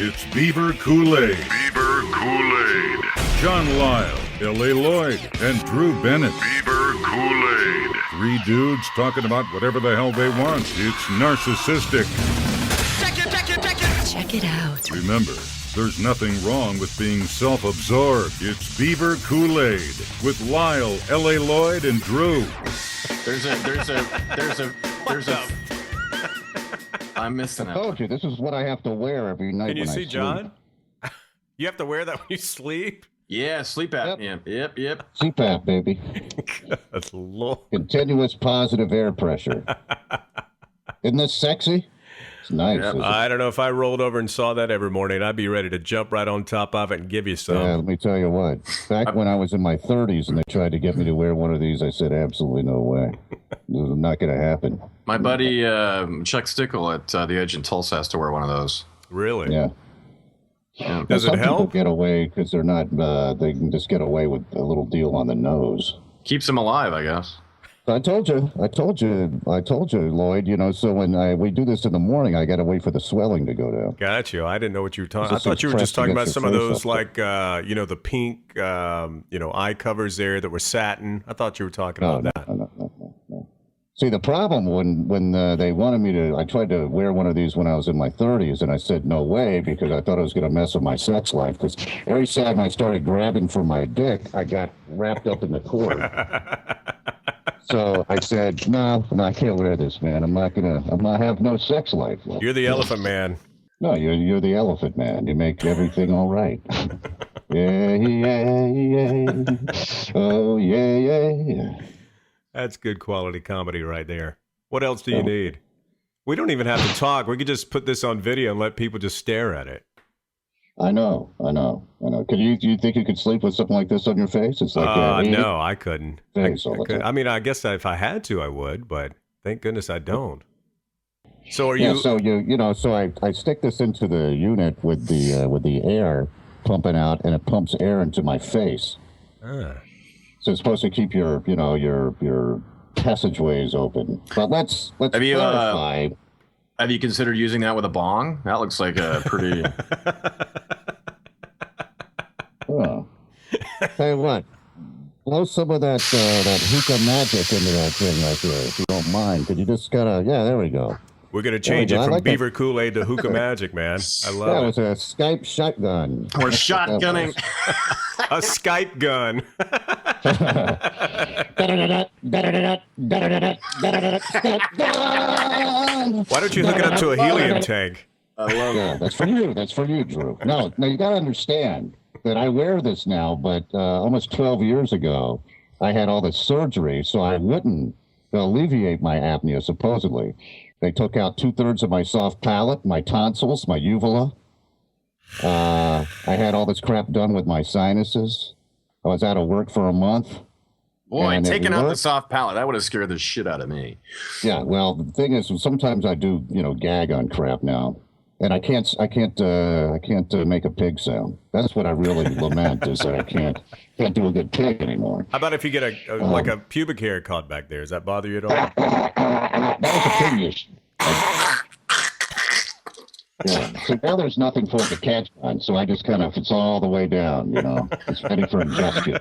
It's Beaver Kool-Aid. Beaver Kool-Aid. John Lisle, L.A. Lloyd, and Drew Bennett. Beaver Kool-Aid. Three dudes talking about whatever the hell they want. It's narcissistic. Check it out. Remember, there's nothing wrong with being self-absorbed. It's Beaver Kool-Aid with Lisle, L.A. Lloyd, and Drew. There's a. I'm missing I it. told you, this is what I have to wear every night. Can you when see, I sleep. John? You have to wear that when you sleep? Yeah, sleep apnea. Yep. CPAP, baby. Good Lord. Continuous positive air pressure. Isn't this sexy? It's nice. Yep. Isn't it? I don't know if I rolled over and saw that every morning. I'd be ready to jump right on top of it and give you some. Yeah, let me tell you what. Back when I was in my 30s and they tried to get me to wear one of these, I said, absolutely no way. This is not going to happen. My buddy Chuck Stickle at the Edge in Tulsa has to wear one of those. Really? Yeah. Does it Some people help? get away because they're not, they can just get away with a little deal on the nose. Keeps him alive, I guess. I told you, Lloyd, you know, so when we do this in the morning, I got to wait for the swelling to go down. Got you. I didn't know what you were talking about. I It's thought you were just pressed talking about against some your of face those, up like, the pink, eye covers there that were satin. I thought you were talking about that. No. See, the problem when they wanted me to, I tried to wear one of these when I was in my 30s, and I said no way because I thought I was going to mess with my sex life. Because every time I started grabbing for my dick, I got wrapped up in the cord. So I said, no, I can't wear this, man. I'm not have no sex life. You're the elephant man. No, you're the elephant man. You make everything all right. Yeah. Oh, yeah. That's good quality comedy right there. What else do you need? We don't even have to talk. We could just put this on video and let people just stare at it. I know. Could you think you could sleep with something like this on your face? It's like no, I couldn't. Face all the time. I mean, I guess if I had to, I would, but thank goodness I don't. So are you? Yeah, so I stick this into the unit with the air pumping out, and it pumps air into my face. Ah. So it's supposed to keep your passageways open. But let's Have you, clarify. Have you considered using that with a bong? That looks like a pretty... Oh. Tell you what, blow some of that hookah magic into that thing right there, if you don't mind. Could you just there we go. We're going to change it I from like Beaver Kool-Aid to hookah magic, man. I That love was a Skype shotgun. We're shotgunning. it. A Skype gun. Why don't you hook it up to a helium tank? I love Yeah, that's for you. That's for you, Drew. No, you got to understand that I wear this now, but almost 12 years ago, I had all this surgery, so I wouldn't alleviate my apnea, supposedly. They took out 2/3 of my soft palate, my tonsils, my uvula. I had all this crap done with my sinuses. I was out of work for a month. Boy, And it taking out the worked. soft palate, that would have scared the shit out of me. Yeah, well, the thing is, sometimes I do, gag on crap now, and I can't make a pig sound. That's what I really lament is that I can't do a good pig anymore. How about if you get a pubic hair caught back there? Does that bother you at all? That was a pig issue. Yeah. So now there's nothing for it to catch on, so I just it's all the way down, It's ready for ingestion.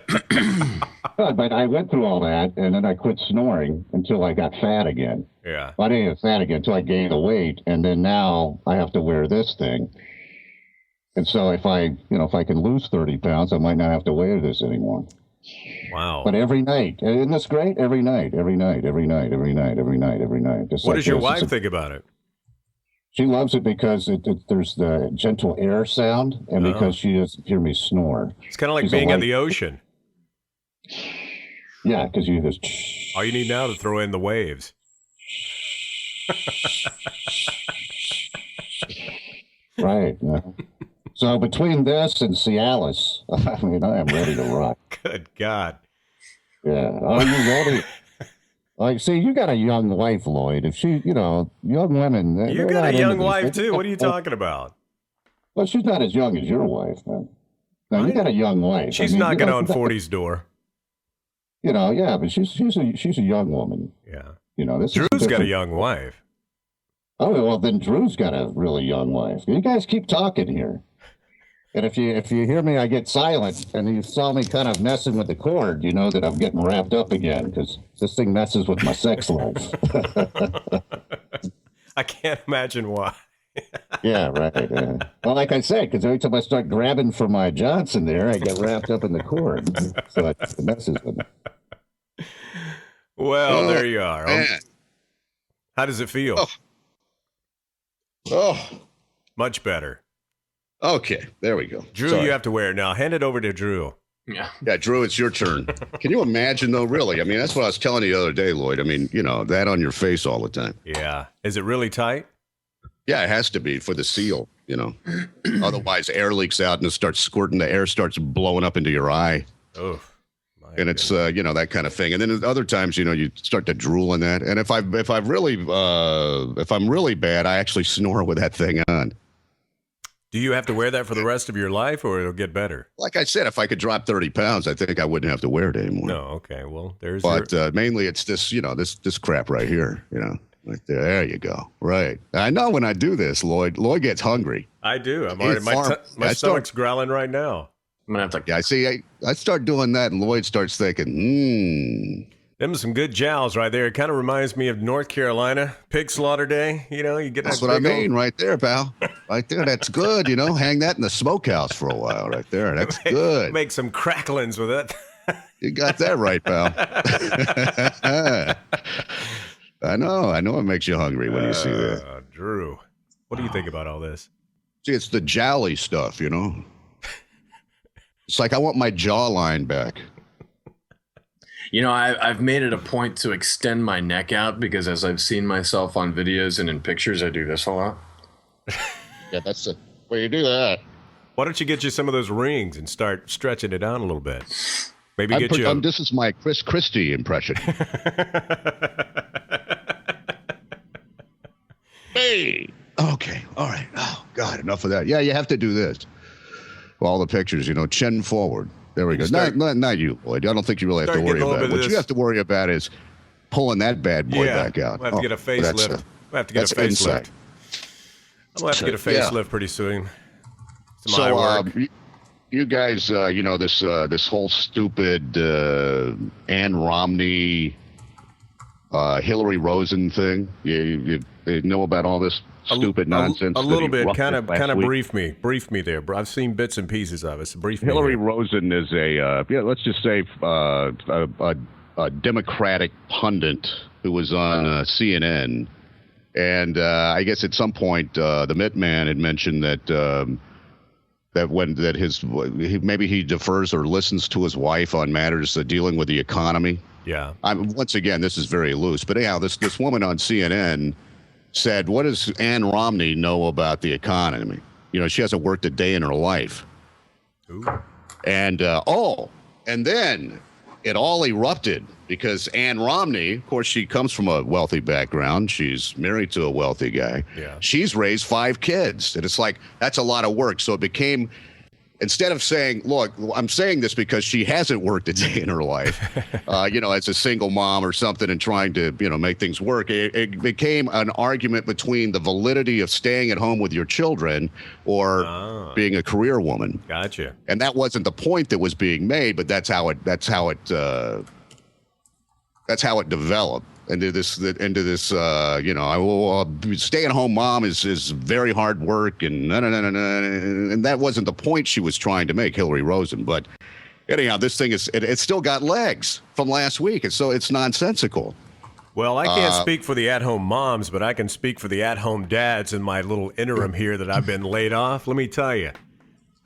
But I went through all that, and then I quit snoring until I got fat again. Yeah. Well, I didn't get fat again until I gained the weight, and then now I have to wear this thing. And so if I can lose 30 pounds, I might not have to wear this anymore. Wow. But every night, isn't this great? Every night. Just What like does your this. wife think about it? She loves it because there's the gentle air sound, and because she doesn't hear me snore. It's kind of like She's a being in light- the ocean. Yeah, because you just. All you need now to throw in the waves. Right. Yeah. So between this and Cialis, I am ready to rock. Good God. Yeah. Are you ready? Like, see, you got a young wife, Lloyd. If she, young women. You got a young wife, too. What are you talking about? Well, she's not as young as your wife, man. No, you got a young wife. She's knocking on 40's door. Yeah, but she's a young woman. Yeah. This Drew's is got a different. young wife. Oh, well, then Drew's got a really young wife. You guys keep talking here. And if you hear me, I get silent, and you saw me kind of messing with the cord, you know that I'm getting wrapped up again because this thing messes with my sex life. I can't imagine why. Yeah, right. Well, like I said, because every time I start grabbing for my Johnson there, I get wrapped up in the cord. So it messes with me. Well, there you are. Man. How does it feel? Oh, Much better. okay. There we go. Drew, Sorry. you have to wear it now. Hand it over to Drew. Yeah. Yeah, Drew, it's your turn. Can you imagine, though, really? I mean, that's what I was telling you the other day, Lloyd. I mean, that on your face all the time. Yeah. Is it really tight? Yeah, it has to be for the seal, Otherwise, air leaks out and it starts squirting. The air starts blowing up into your eye. Oh. And it's, that kind of thing. And then at other times, you start to drool in that. And if I'm really bad, I actually snore with that thing on. Do you have to wear that for the rest of your life, or it'll get better? Like I said, if I could drop 30 pounds, I think I wouldn't have to wear it anymore. No. Okay. Well, there's. But mainly it's this, this crap right here, Right there. There you go. Right. I know when I do this, Lloyd gets hungry. I do. I'm already. My stomach's growling right now. I'm gonna have to. Yeah, I see. I start doing that, and Lloyd starts thinking, Them are some good jowls right there. It kind of reminds me of North Carolina pig slaughter day. You get that's that what I big old- mean, right there, pal. Right there. That's good. Hang that in the smokehouse for a while, right there. That's good. Make some cracklings with it. You got that right, pal. I know it makes you hungry when you see that. Drew, what do you think about all this? See, it's the jolly stuff, It's like I want my jawline back. I've made it a point to extend my neck out because as I've seen myself on videos and in pictures, I do this a lot. Yeah, that's the way you do that. Why don't you get you some of those rings and start stretching it out a little bit? Maybe get you. This is my Chris Christie impression. Hey. Okay. All right. Oh God, enough of that. Yeah, you have to do this. All the pictures, chin forward. There we go. Not you, Lloyd. I don't think you really have to worry about it. What you have to worry about is pulling that bad boy back out. We'll have to get a facelift. We'll have to get a facelift. We'll have to get a facelift pretty soon. So, you guys, this whole stupid Ann Romney, Hilary Rosen thing. You know about all this stupid nonsense? A little bit. Kind of brief me there. I've seen bits and pieces of it. So brief me. Hilary Rosen is let's just say a Democratic pundit who was on CNN, and I guess at some point the Mitt man had mentioned that maybe he defers or listens to his wife on matters dealing with the economy. Yeah. Once again, this is very loose, but anyhow, this woman on CNN said, "What does Ann Romney know about the economy? She hasn't worked a day in her life." Ooh. And and then it all erupted because Ann Romney, of course, she comes from a wealthy background. She's married to a wealthy guy. Yeah. She's raised 5 kids, and it's like that's a lot of work. So it became. Instead of saying, look, I'm saying this because she hasn't worked a day in her life, as a single mom or something and trying to, make things work, it became an argument between the validity of staying at home with your children or being a career woman. Gotcha. And that wasn't the point that was being made, but that's how it developed into this, stay-at-home mom is very hard work, and and that wasn't the point she was trying to make, Hilary Rosen. But anyhow, this thing it's still got legs from last week, and so it's nonsensical. Well, I can't speak for the at-home moms, but I can speak for the at-home dads in my little interim here that I've been laid off. Let me tell you.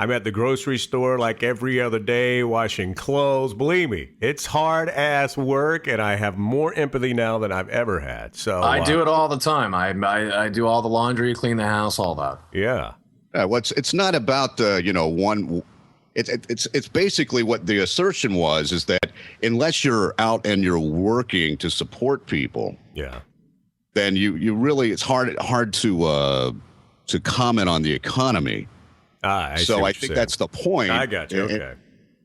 I'm at the grocery store like every other day, washing clothes. Believe me, it's hard-ass work, and I have more empathy now than I've ever had. So I do it all the time. I do all the laundry, clean the house, all that. Yeah. It's not about one. It's basically what the assertion was is that unless you're out and you're working to support people, then you really it's hard to comment on the economy. I think that's the point. I got you. Okay.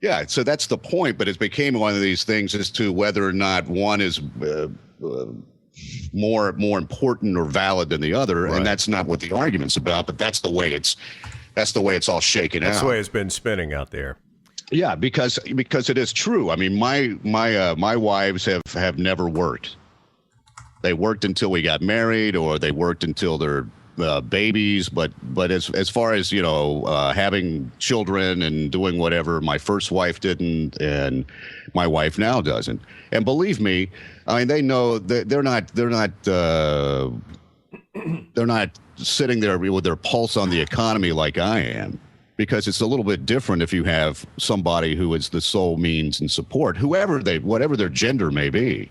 Yeah, so that's the point, but it became one of these things as to whether or not one is more important or valid than the other, Right. and that's not what the argument's about. But that's the way it's all shaken out. That's the way it's been spinning out there. Yeah, because it is true. I mean, my wives have never worked. They worked until we got married, or they worked until they're babies. But as far as having children and doing whatever, my first wife didn't, and my wife now doesn't. And believe me, I mean, they know that they're not sitting there with their pulse on the economy like I am. Because it's a little bit different if you have somebody who is the sole means and support, whatever their gender may be,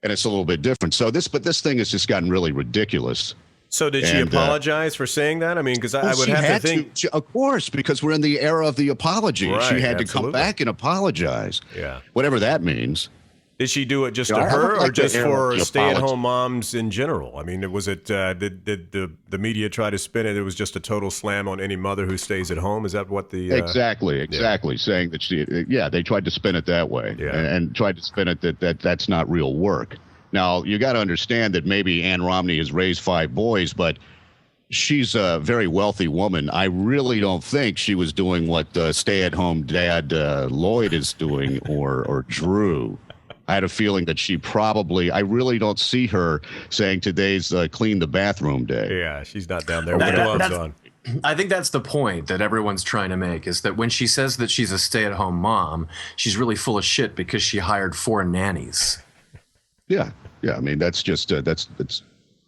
and it's a little bit different. So this thing has just gotten really ridiculous. So did she apologize for saying that? I mean, because I would she have had to think, of course, because we're in the era of the apology. Right, she had to absolutely. come back and apologize. Yeah. Whatever that means. Did she do it just You to know, I her, would like or to just air for the stay-at-home moms in general? I mean, was it did the media try to spin it? It was just a total slam on any mother who stays at home. Is that what the Exactly. Saying that they tried to spin it that way, and tried to spin it that's not real work. Now you got to understand that maybe Ann Romney has raised 5 boys, but she's a very wealthy woman. I really don't think she was doing what stay-at-home dad Lloyd is doing, or Drew. I had a feeling that I really don't see her saying today's clean the bathroom day. Yeah, she's not down there with gloves on. I think that's the point that everyone's trying to make, is that when she says that she's a stay-at-home mom, she's really full of shit because she hired 4 nannies. Yeah. I mean, that's just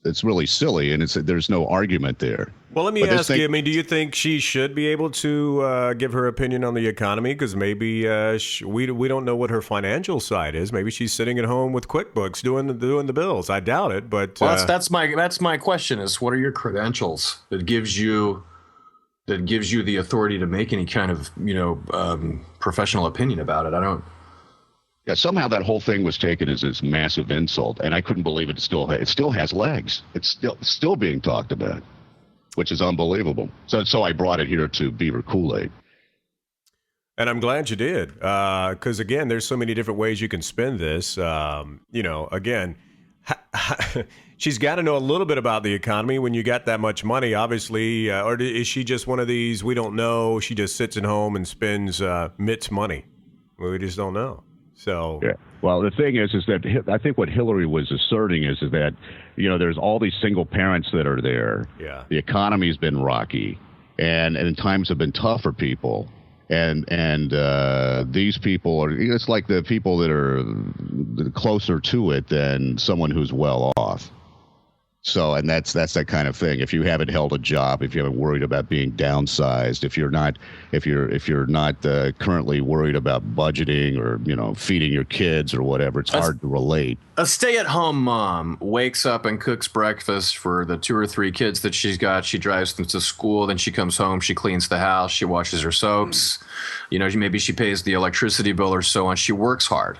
it's really silly, and there's no argument there. Well, let me ask you. I mean, do you think she should be able to give her opinion on the economy? Because maybe we don't know what her financial side is. Maybe she's sitting at home with QuickBooks doing the bills. I doubt it, but that's my question: is what are your credentials that gives you the authority to make any kind of professional opinion about it? I don't. Yeah, somehow that whole thing was taken as this massive insult, and I couldn't believe it. It still has legs. It's still being talked about, which is unbelievable. So I brought it here to Beaver Kool-Aid. And I'm glad you did, because again, there's so many different ways you can spin this. Again, she's got to know a little bit about the economy when you got that much money, obviously. Or is she just one of these? We don't know. She just sits at home and spends Mitt's money. We just don't know. So yeah. Well, the thing is that I think what Hilary was asserting is that there's all these single parents that are there. Yeah. The economy's been rocky, and times have been tough for people, and these people are. It's like the people that are closer to it than someone who's well off. So, and that's that kind of thing. If you haven't held a job, if you haven't worried about being downsized, if you're not currently worried about budgeting or feeding your kids or whatever, it's hard to relate. A stay-at-home mom wakes up and cooks breakfast for the 2 or 3 kids that she's got. She drives them to school, then she comes home, she cleans the house, she washes her soaps. Maybe she pays the electricity bill or so on. She works hard.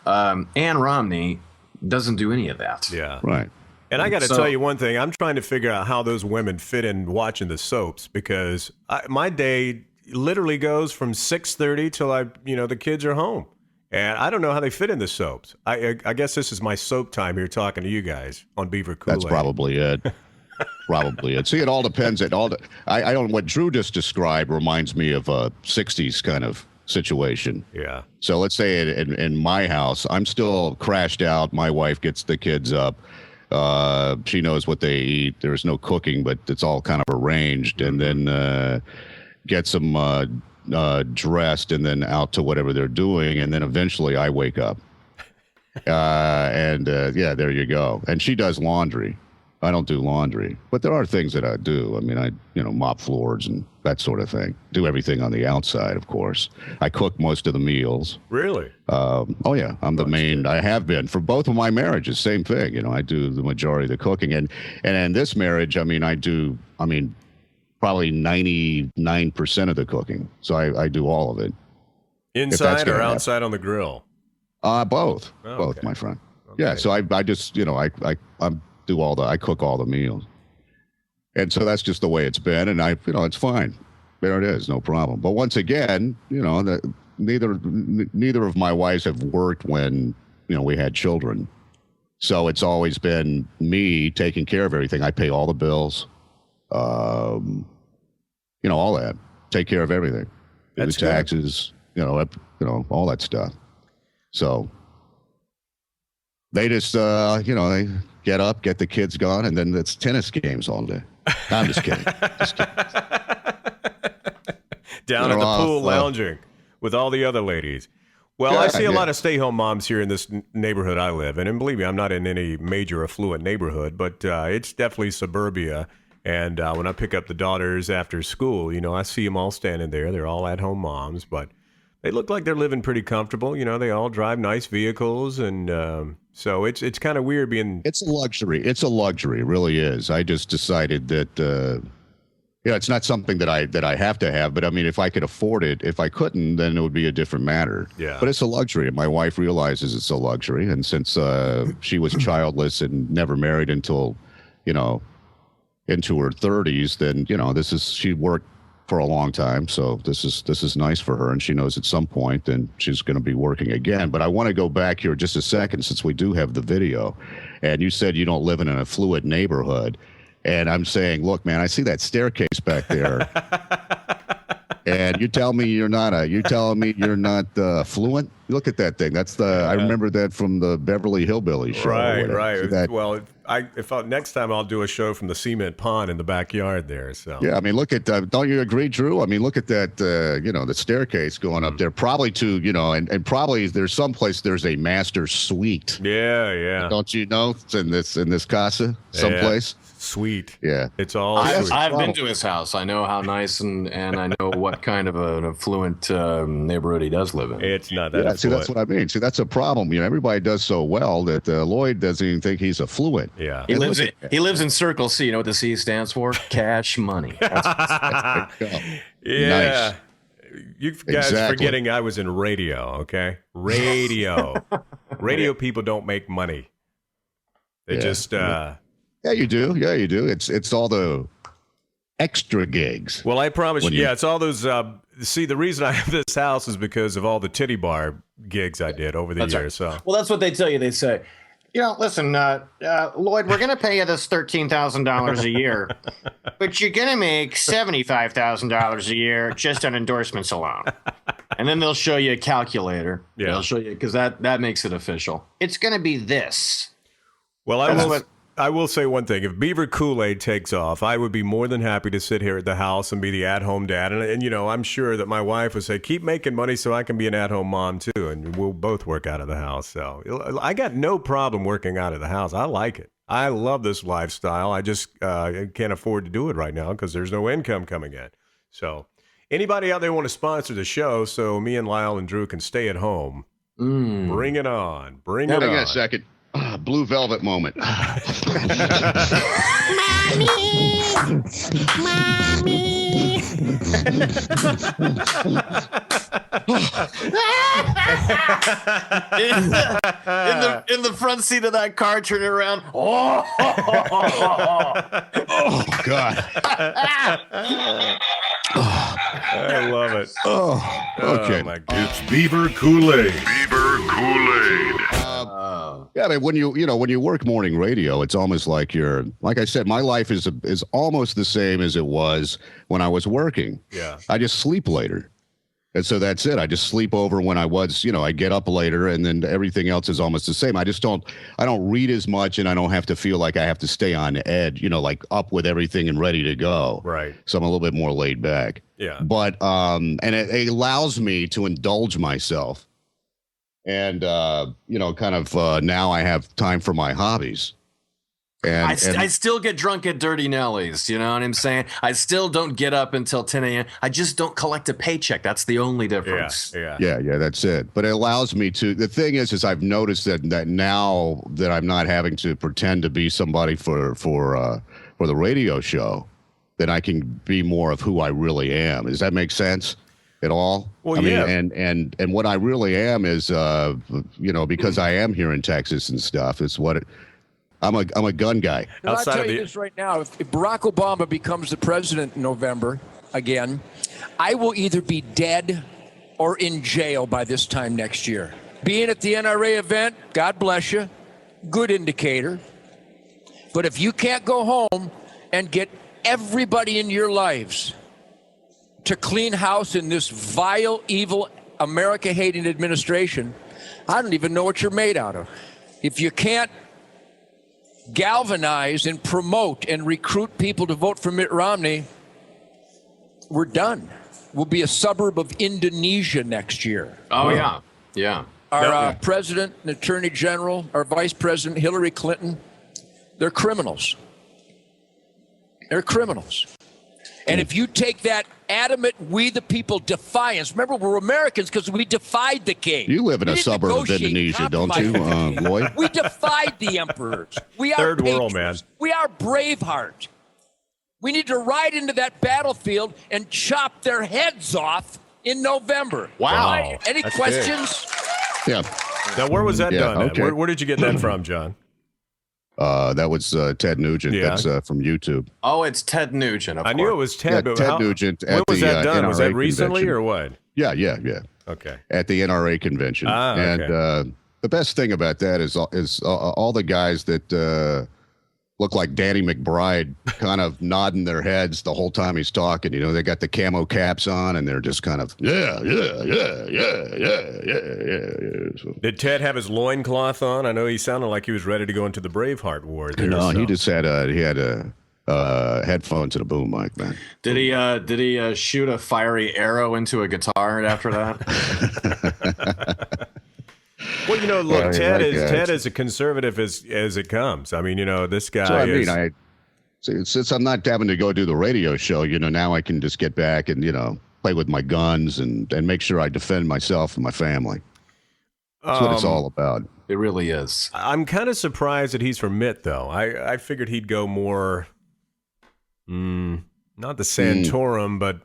Ann Romney doesn't do any of that. Yeah. Right. And I got to tell you one thing. I'm trying to figure out how those women fit in watching the soaps, because my day literally goes from 6:30 till the kids are home. And I don't know how they fit in the soaps. I guess this is my soap time here talking to you guys on Beaver Kool-Aid. That's probably it. Probably it. See, it all depends. I don't. What Drew just described reminds me of a 60s kind of situation. Yeah. So let's say in my house, I'm still crashed out. My wife gets the kids up. She knows what they eat. There's no cooking, but it's all kind of arranged, and then gets them dressed, and then out to whatever they're doing, and then eventually I wake up. There you go. And she does laundry. I don't do laundry, but there are things that I do. I mean, I mop floors and that sort of thing. Do everything on the outside, of course. I cook most of the meals. Really? Oh yeah, I'm the main. I have been for both of my marriages. Same thing. I do the majority of the cooking, and in this marriage, I do probably 99% of the cooking. So I do all of it. Inside or outside on the grill? Both. Oh, Both, okay. my friend. Okay. Yeah. So I just I cook all the meals, and so that's just the way it's been, and it's fine. There it is, no problem. But once again, neither of my wives have worked when we had children, So it's always been me taking care of everything. I pay all the bills, all that. Take care of everything. That's the taxes, all that stuff. So they just, they get up, get the kids gone, and then it's tennis games all day. I'm just kidding. Down at the pool lounging with all the other ladies. Well, I see a lot of stay-home moms here in this neighborhood I live in. And believe me, I'm not in any major affluent neighborhood, but it's definitely suburbia. And when I pick up the daughters after school, I see them all standing there. They're all at-home moms, but they look like they're living pretty comfortable. They all drive nice vehicles. And so it's kind of weird being... It's a luxury. It's a luxury. It really is. I just decided that... it's not something that I have to have, but I mean, if I could afford it, if I couldn't, then it would be a different matter. Yeah. But it's a luxury, and my wife realizes it's a luxury. And since she was childless and never married until, into her 30s, then she worked for a long time, so this is nice for her, and she knows at some point then she's going to be working again. But I want to go back here just a second, since we do have the video, and you said you don't live in an affluent neighborhood. And I'm saying, look, man, I see that staircase back there. And you tell me you're not fluent? Look at that thing. That's I remember that from the Beverly Hillbillies show. Right. Well, next time I'll do a show from the cement pond in the backyard there. So yeah, I mean, look at don't you agree, Drew? I mean, look at that. The staircase going up there. Probably and probably there's someplace there's a master suite. Yeah. Don't you know? It's in this casa someplace. Yeah. Sweet. Yeah. It's all sweet. I've been to his house. I know how nice and I know what kind of an affluent neighborhood he does live in. It's not that affluent. See, that's what I mean. See, that's a problem. Everybody does so well that Lloyd doesn't even think he's affluent. Yeah. He lives in Circle C. You know what the C stands for? Cash money. Yeah. Nice. You guys forgetting I was in radio, okay? Radio. Radio people don't make money. They just... Yeah, you do. It's all the extra gigs. Well, I promise you, it's all those. See, the reason I have this house is because of all the titty bar gigs I did over the years. Right. So, well, that's what they tell you. They say, listen, Lloyd, we're going to pay you this $13,000 a year, but you're going to make $75,000 a year just on endorsements alone. And then they'll show you a calculator. Yeah, they'll show you because that makes it official. It's going to be this. Well, I will say one thing. If Beaver Kool-Aid takes off, I would be more than happy to sit here at the house and be the at-home dad. And I'm sure that my wife would say, keep making money so I can be an at-home mom too. And we'll both work out of the house. So I got no problem working out of the house. I like it. I love this lifestyle. I just can't afford to do it right now because there's no income coming in. So anybody out there want to sponsor the show so me and Lisle and Drew can stay at home, bring it on. Bring it on. Hang on a second. Blue velvet moment. Mommy! in the front seat of that car, turning around. Oh God. I love it. Oh, okay. Oh, my God. It's Beaver Kool-Aid. Beaver Kool-Aid. Yeah, I mean, when you work morning radio, it's almost like like I said, my life is almost the same as it was when I was working. Yeah. I just sleep later. And so that's it. I just sleep over when I was, I get up later, and then everything else is almost the same. I don't read as much, and I don't have to feel like I have to stay on edge, like up with everything and ready to go. Right. So I'm a little bit more laid back. Yeah. But, and it allows me to indulge myself. And, now I have time for my hobbies. And I still get drunk at Dirty Nelly's. You know what I'm saying? I still don't get up until 10 a.m. I just don't collect a paycheck. That's the only difference. Yeah, that's it. But it allows me to. The thing is I've noticed that now that I'm not having to pretend to be somebody for the radio show, that I can be more of who I really am. Does that make sense at all? Well, I mean, and what I really am is, because I am here in Texas and stuff, is what I'm a gun guy. And I'll tell you this right now. If Barack Obama becomes the president in November again, I will either be dead or in jail by this time next year. Being at the NRA event, God bless you. good indicator. But if you can't go home and get everybody in your lives to clean house in this vile, evil, America-hating administration, I don't even know what you're made out of. If you can't galvanize and promote and recruit people to vote for Mitt Romney, we're done. We'll be a suburb of Indonesia next year. Oh, yeah. Yeah. Our president and attorney general, our vice president, Hilary Clinton, they're criminals. They're criminals. And if you take that adamant, we the people defiance, remember, we're Americans because we defied the king. You live in a suburb of Indonesia, don't you, Lloyd? We defied the emperors. We are Third patriots. world, man. We are Braveheart. We need to ride into that battlefield and chop their heads off in November. Wow. Any That's questions? Yeah. Now, where was that done at? Okay. Where did you get that from, John? That was Ted Nugent. Yeah. That's from YouTube. Oh, it's Ted Nugent. I knew it was Ted. Yeah, but Ted Nugent. When was that done? NRA Was that recently convention. or what? Yeah. Okay. At the NRA convention. Okay. And the best thing about that is all the guys that look like Danny McBride kind of nodding their heads the whole time he's talking. You know, they got the camo caps on and they're just kind of, yeah. So, Did Ted have his loincloth on? I know he sounded like he was ready to go into the Braveheart War. There, no, so. he just had headphones and a boom mic, man. Did he shoot a fiery arrow into a guitar after that? Well, you know, look, Yeah, Ted is a conservative as it comes. I mean, you know, this guy So I is. mean, since I'm not having to go do the radio show, you know, now I can just get back and, you know, play with my guns and make sure I defend myself and my family. That's what it's all about. It really is. I'm kind of surprised that he's from Mitt, though. I figured he'd go more, not the Santorum, but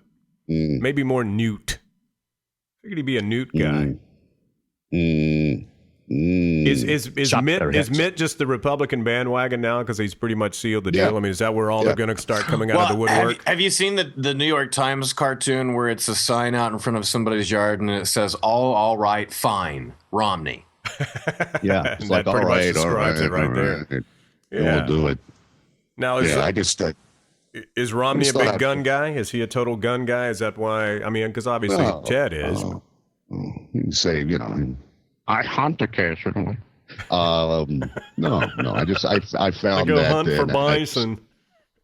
maybe more Newt. I figured he'd be a Newt guy. Is Mitt just the Republican bandwagon now because he's pretty much sealed the deal? I mean, is that where all they're going to start coming out of the woodwork? Have you seen the New York Times cartoon where it's a sign out in front of somebody's yard and it says, "Oh, all right, fine, Romney." Yeah, it's like, that pretty all much right, describes it right there. Right. Yeah. We'll do it. Now, is Romney a big gun guy? Is he a total gun guy? Is that why? I mean, because obviously Ted is. You can say, you know, I hunt occasionally. No. I found I go that hunt for bison.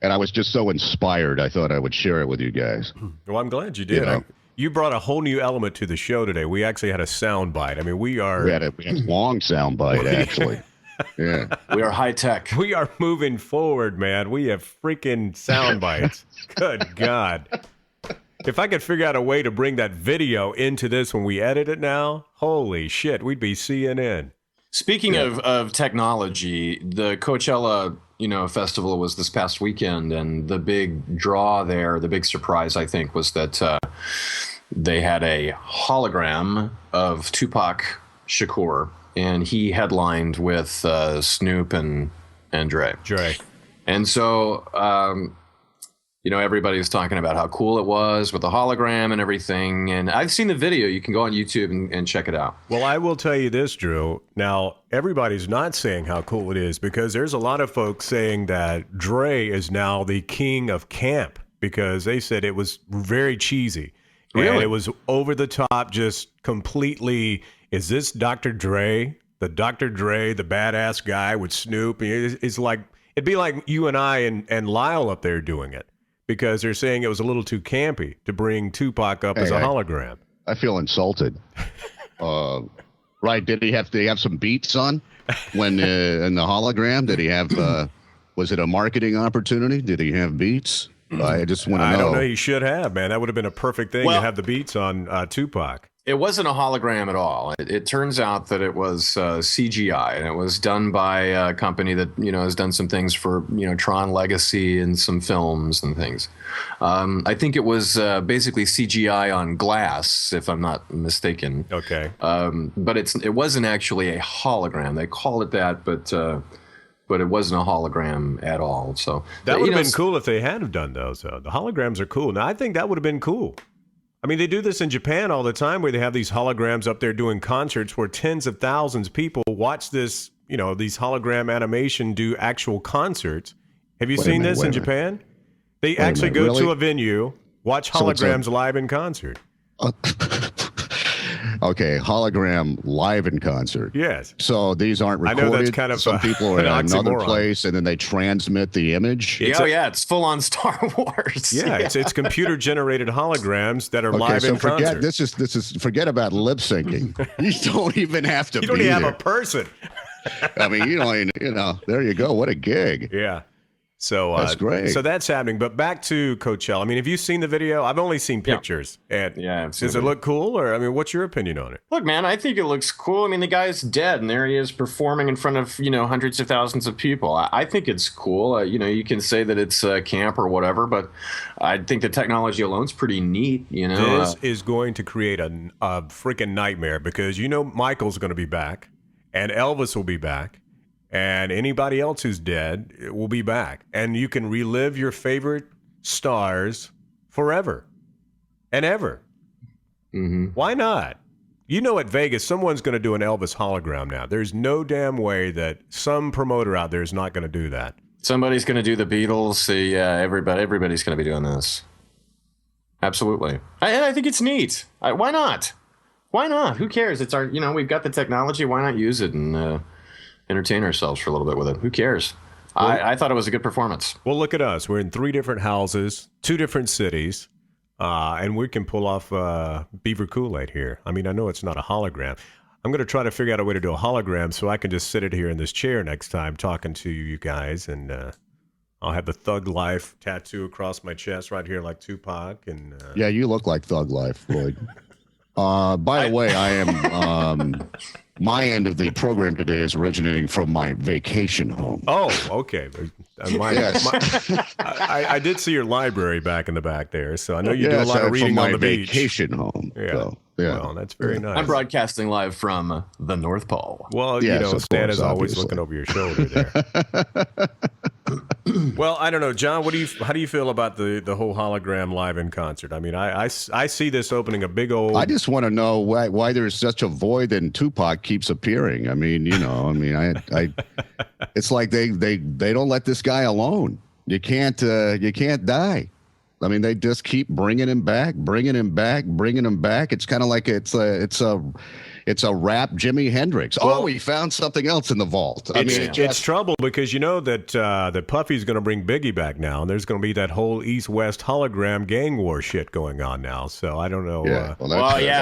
And I was just so inspired. I thought I would share it with you guys. Well, I'm glad you did. You know? You brought a whole new element to the show today. We actually had a sound bite. I mean, we had a long sound bite, actually. Yeah. We are high tech. We are moving forward, man. We have freaking sound bites. Good God. If I could figure out a way to bring that video into this when we edit it now, holy shit, we'd be CNN. Speaking of technology, the Coachella, festival was this past weekend, and the big draw there, the big surprise, I think, was that they had a hologram of Tupac Shakur, and he headlined with Snoop and Dre. And so, everybody's talking about how cool it was with the hologram and everything. And I've seen the video. You can go on YouTube and check it out. Well, I will tell you this, Drew. Now, everybody's not saying how cool it is because there's a lot of folks saying that Dre is now the king of camp because they said it was very cheesy. Really? And it was over the top, just completely, is this Dr. Dre? The Dr. Dre, the badass guy with Snoop? It's like, it'd be like you and I and Lisle up there doing it. Because they're saying it was a little too campy to bring Tupac up as a hologram. I feel insulted. Right? Did he have some beats on when in the hologram? Did he have? Was it a marketing opportunity? Did he have beats? I just want to know. I don't know. He should have, man. That would have been a perfect thing to have the beats on Tupac. It wasn't a hologram at all. It turns out that it was CGI, and it was done by a company that has done some things for Tron Legacy and some films and things. I think it was basically CGI on glass, if I'm not mistaken. Okay. But it wasn't actually a hologram. They call it that, but it wasn't a hologram at all. So that would have been cool if they had have done those. Though the holograms are cool. Now I think that would have been cool. I mean, they do this in Japan all the time where they have these holograms up there doing concerts where tens of thousands of people watch this these hologram animation do actual concerts. Have you seen this in Japan? They actually go to a venue, watch holograms live in concert. Okay, hologram live in concert. Yes. So these aren't recorded. I know that's kind of some people are in another oxymoron. Place, and then they transmit the image. It's full on Star Wars. Yeah, it's computer generated holograms that are live in concert. This is forget about lip syncing. You don't even have to. You don't even have a person. I mean, there you go. What a gig. Yeah. So that's great. So that's happening. But back to Coachella. I mean, have you seen the video? I've only seen pictures. And does it look cool? Or, I mean, what's your opinion on it? Look, man, I think it looks cool. I mean, the guy's dead, and there he is performing in front of, hundreds of thousands of people. I think it's cool. You can say that it's camp or whatever, but I think the technology alone's pretty neat, This is going to create a freaking nightmare because, Michael's going to be back, and Elvis will be back. And anybody else who's dead will be back. And you can relive your favorite stars forever and ever. Mm-hmm. Why not? At Vegas, someone's going to do an Elvis hologram now. There's no damn way that some promoter out there is not going to do that. Somebody's going to do the Beatles. Everybody's going to be doing this. Absolutely. And I think it's neat. Why not? Why not? Who cares? It's our, we've got the technology. Why not use it and entertain ourselves for a little bit with it? Who cares? Well, I thought it was a good performance. Well, look at us. We're in 3 different houses, 2 different cities, and we can pull off Beaver Kool-Aid here. I mean, I know it's not a hologram. I'm going to try to figure out a way to do a hologram so I can just sit it here in this chair next time talking to you guys, and I'll have the Thug Life tattoo across my chest right here like Tupac. And yeah, you look like Thug Life, Lloyd. By the way, I am... my end of the program today is originating from my vacation home. Oh, okay. I did see your library back in the back there, so I know you do a lot of reading on the beach. Vacation home. Yeah. So, yeah. Well, that's very nice. I'm broadcasting live from the North Pole. Well, Stan is always looking over your shoulder there. Well, I don't know, John. How do you feel about the whole hologram live in concert? I mean, I see this opening a big old. I just want to know why there's such a void and Tupac keeps appearing. I mean, it's like they don't let this guy alone. You can't die. I mean, they just keep bringing him back. It's kind of like it's a rap Jimi Hendrix. Well, we found something else in the vault. It's trouble because that Puffy's going to bring Biggie back now, and there's going to be that whole East-West hologram gang war shit going on now. So I don't know. Yeah,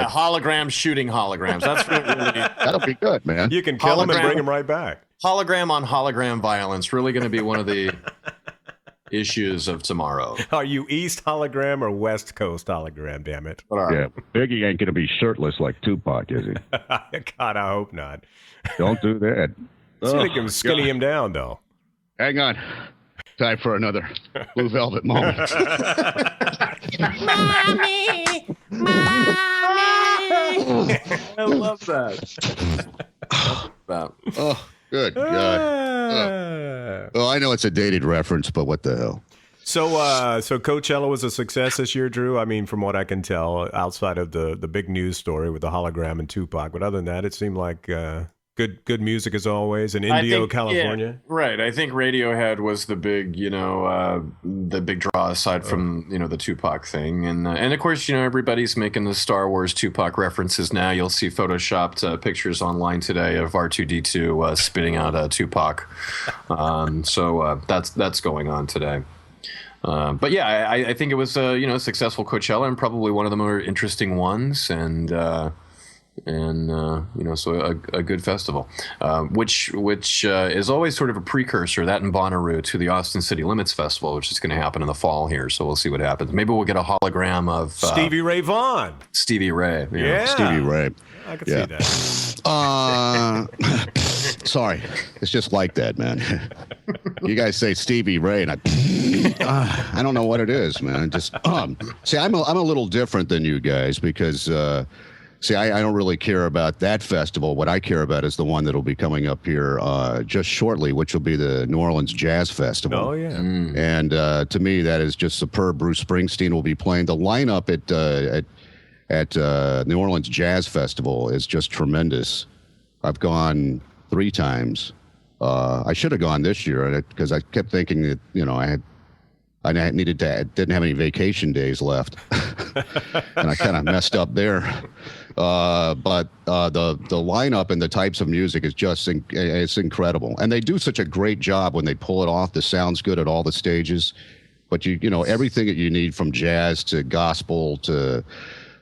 hologram shooting holograms. That's really that'll be good, man. You can kill them and bring them right back. Hologram on hologram violence really going to be one of the issues of tomorrow. Are you East hologram or West Coast hologram, damn it? Yeah, Biggie ain't going to be shirtless like Tupac, is he? God, I hope not. Don't do that. So they can skinny him down, though. Hang on. Time for another Blue Velvet moment. Mommy! I love that. Oh, good God. Well, I know it's a dated reference, but what the hell? So Coachella was a success this year, Drew. I mean, from what I can tell, outside of the big news story with the hologram and Tupac, but other than that, it seemed like good music as always in Indio, California. Yeah, right. I think Radiohead was the big, the big draw aside from the Tupac thing, and of course, everybody's making the Star Wars Tupac references now. You'll see photoshopped pictures online today of R2D2 spitting out Tupac. So that's going on today. But yeah, I think it was a successful Coachella and probably one of the more interesting ones, and so a good festival, which is always sort of a precursor, that in Bonnaroo, to the Austin City Limits Festival, which is going to happen in the fall here. So we'll see what happens. Maybe we'll get a hologram of Stevie Ray Vaughan. Stevie Ray. Yeah. Stevie Ray. I can see that. Sorry. It's just like that, man. You guys say Stevie Ray, and I don't know what it is, man. Just see, I'm a little different than you guys because see, I don't really care about that festival. What I care about is the one that'll be coming up here just shortly, which will be the New Orleans Jazz Festival. Oh, yeah. And to me, that is just superb. Bruce Springsteen will be playing. The lineup at New Orleans Jazz Festival is just tremendous. I've gone 3 times. I should have gone this year because I kept thinking that, I didn't have any vacation days left, and I kind of messed up there. But the lineup and the types of music is just it's incredible, and they do such a great job when they pull it off. The sound's good at all the stages, but everything that you need from jazz to gospel to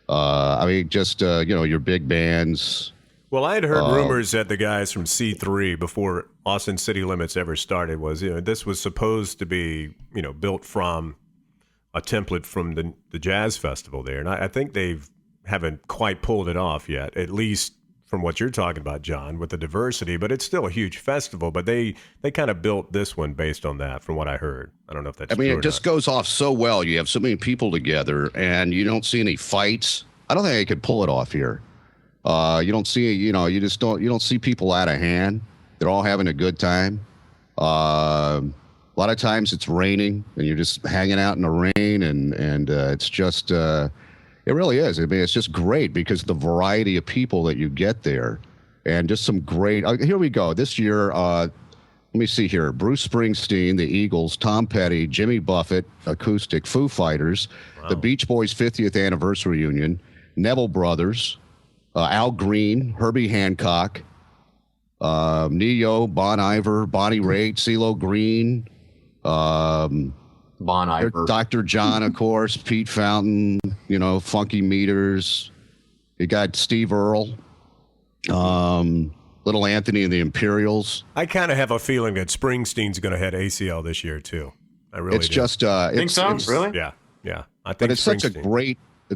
your big bands. Well, I had heard rumors that the guys from C3 before Austin City Limits ever started was, this was supposed to be, built from a template from the jazz festival there. And I think haven't quite pulled it off yet, at least from what you're talking about, John, with the diversity. But it's still a huge festival. But they kind of built this one based on that, from what I heard. I don't know if that's true it just goes off so well. You have so many people together, and you don't see any fights. I don't think they could pull it off here. You don't see, you don't see people out of hand. They're all having a good time. A lot of times it's raining and you're just hanging out in the rain, and it's just, it really is. It's just great because the variety of people that you get there, and just some great, here we go. This year, let me see here. Bruce Springsteen, the Eagles, Tom Petty, Jimmy Buffett, acoustic, Foo Fighters, the Beach Boys 50th anniversary reunion, Neville Brothers, Al Green, Herbie Hancock, Neo, Bon Iver, Bonnie Raitt, CeeLo Green, Bon Iver, Dr. John, of course, Pete Fountain, Funky Meters. You got Steve Earle, Little Anthony and the Imperials. I kind of have a feeling that Springsteen's going to head ACL this year too. I really it's do. Just think so? Really? Yeah. I think but it's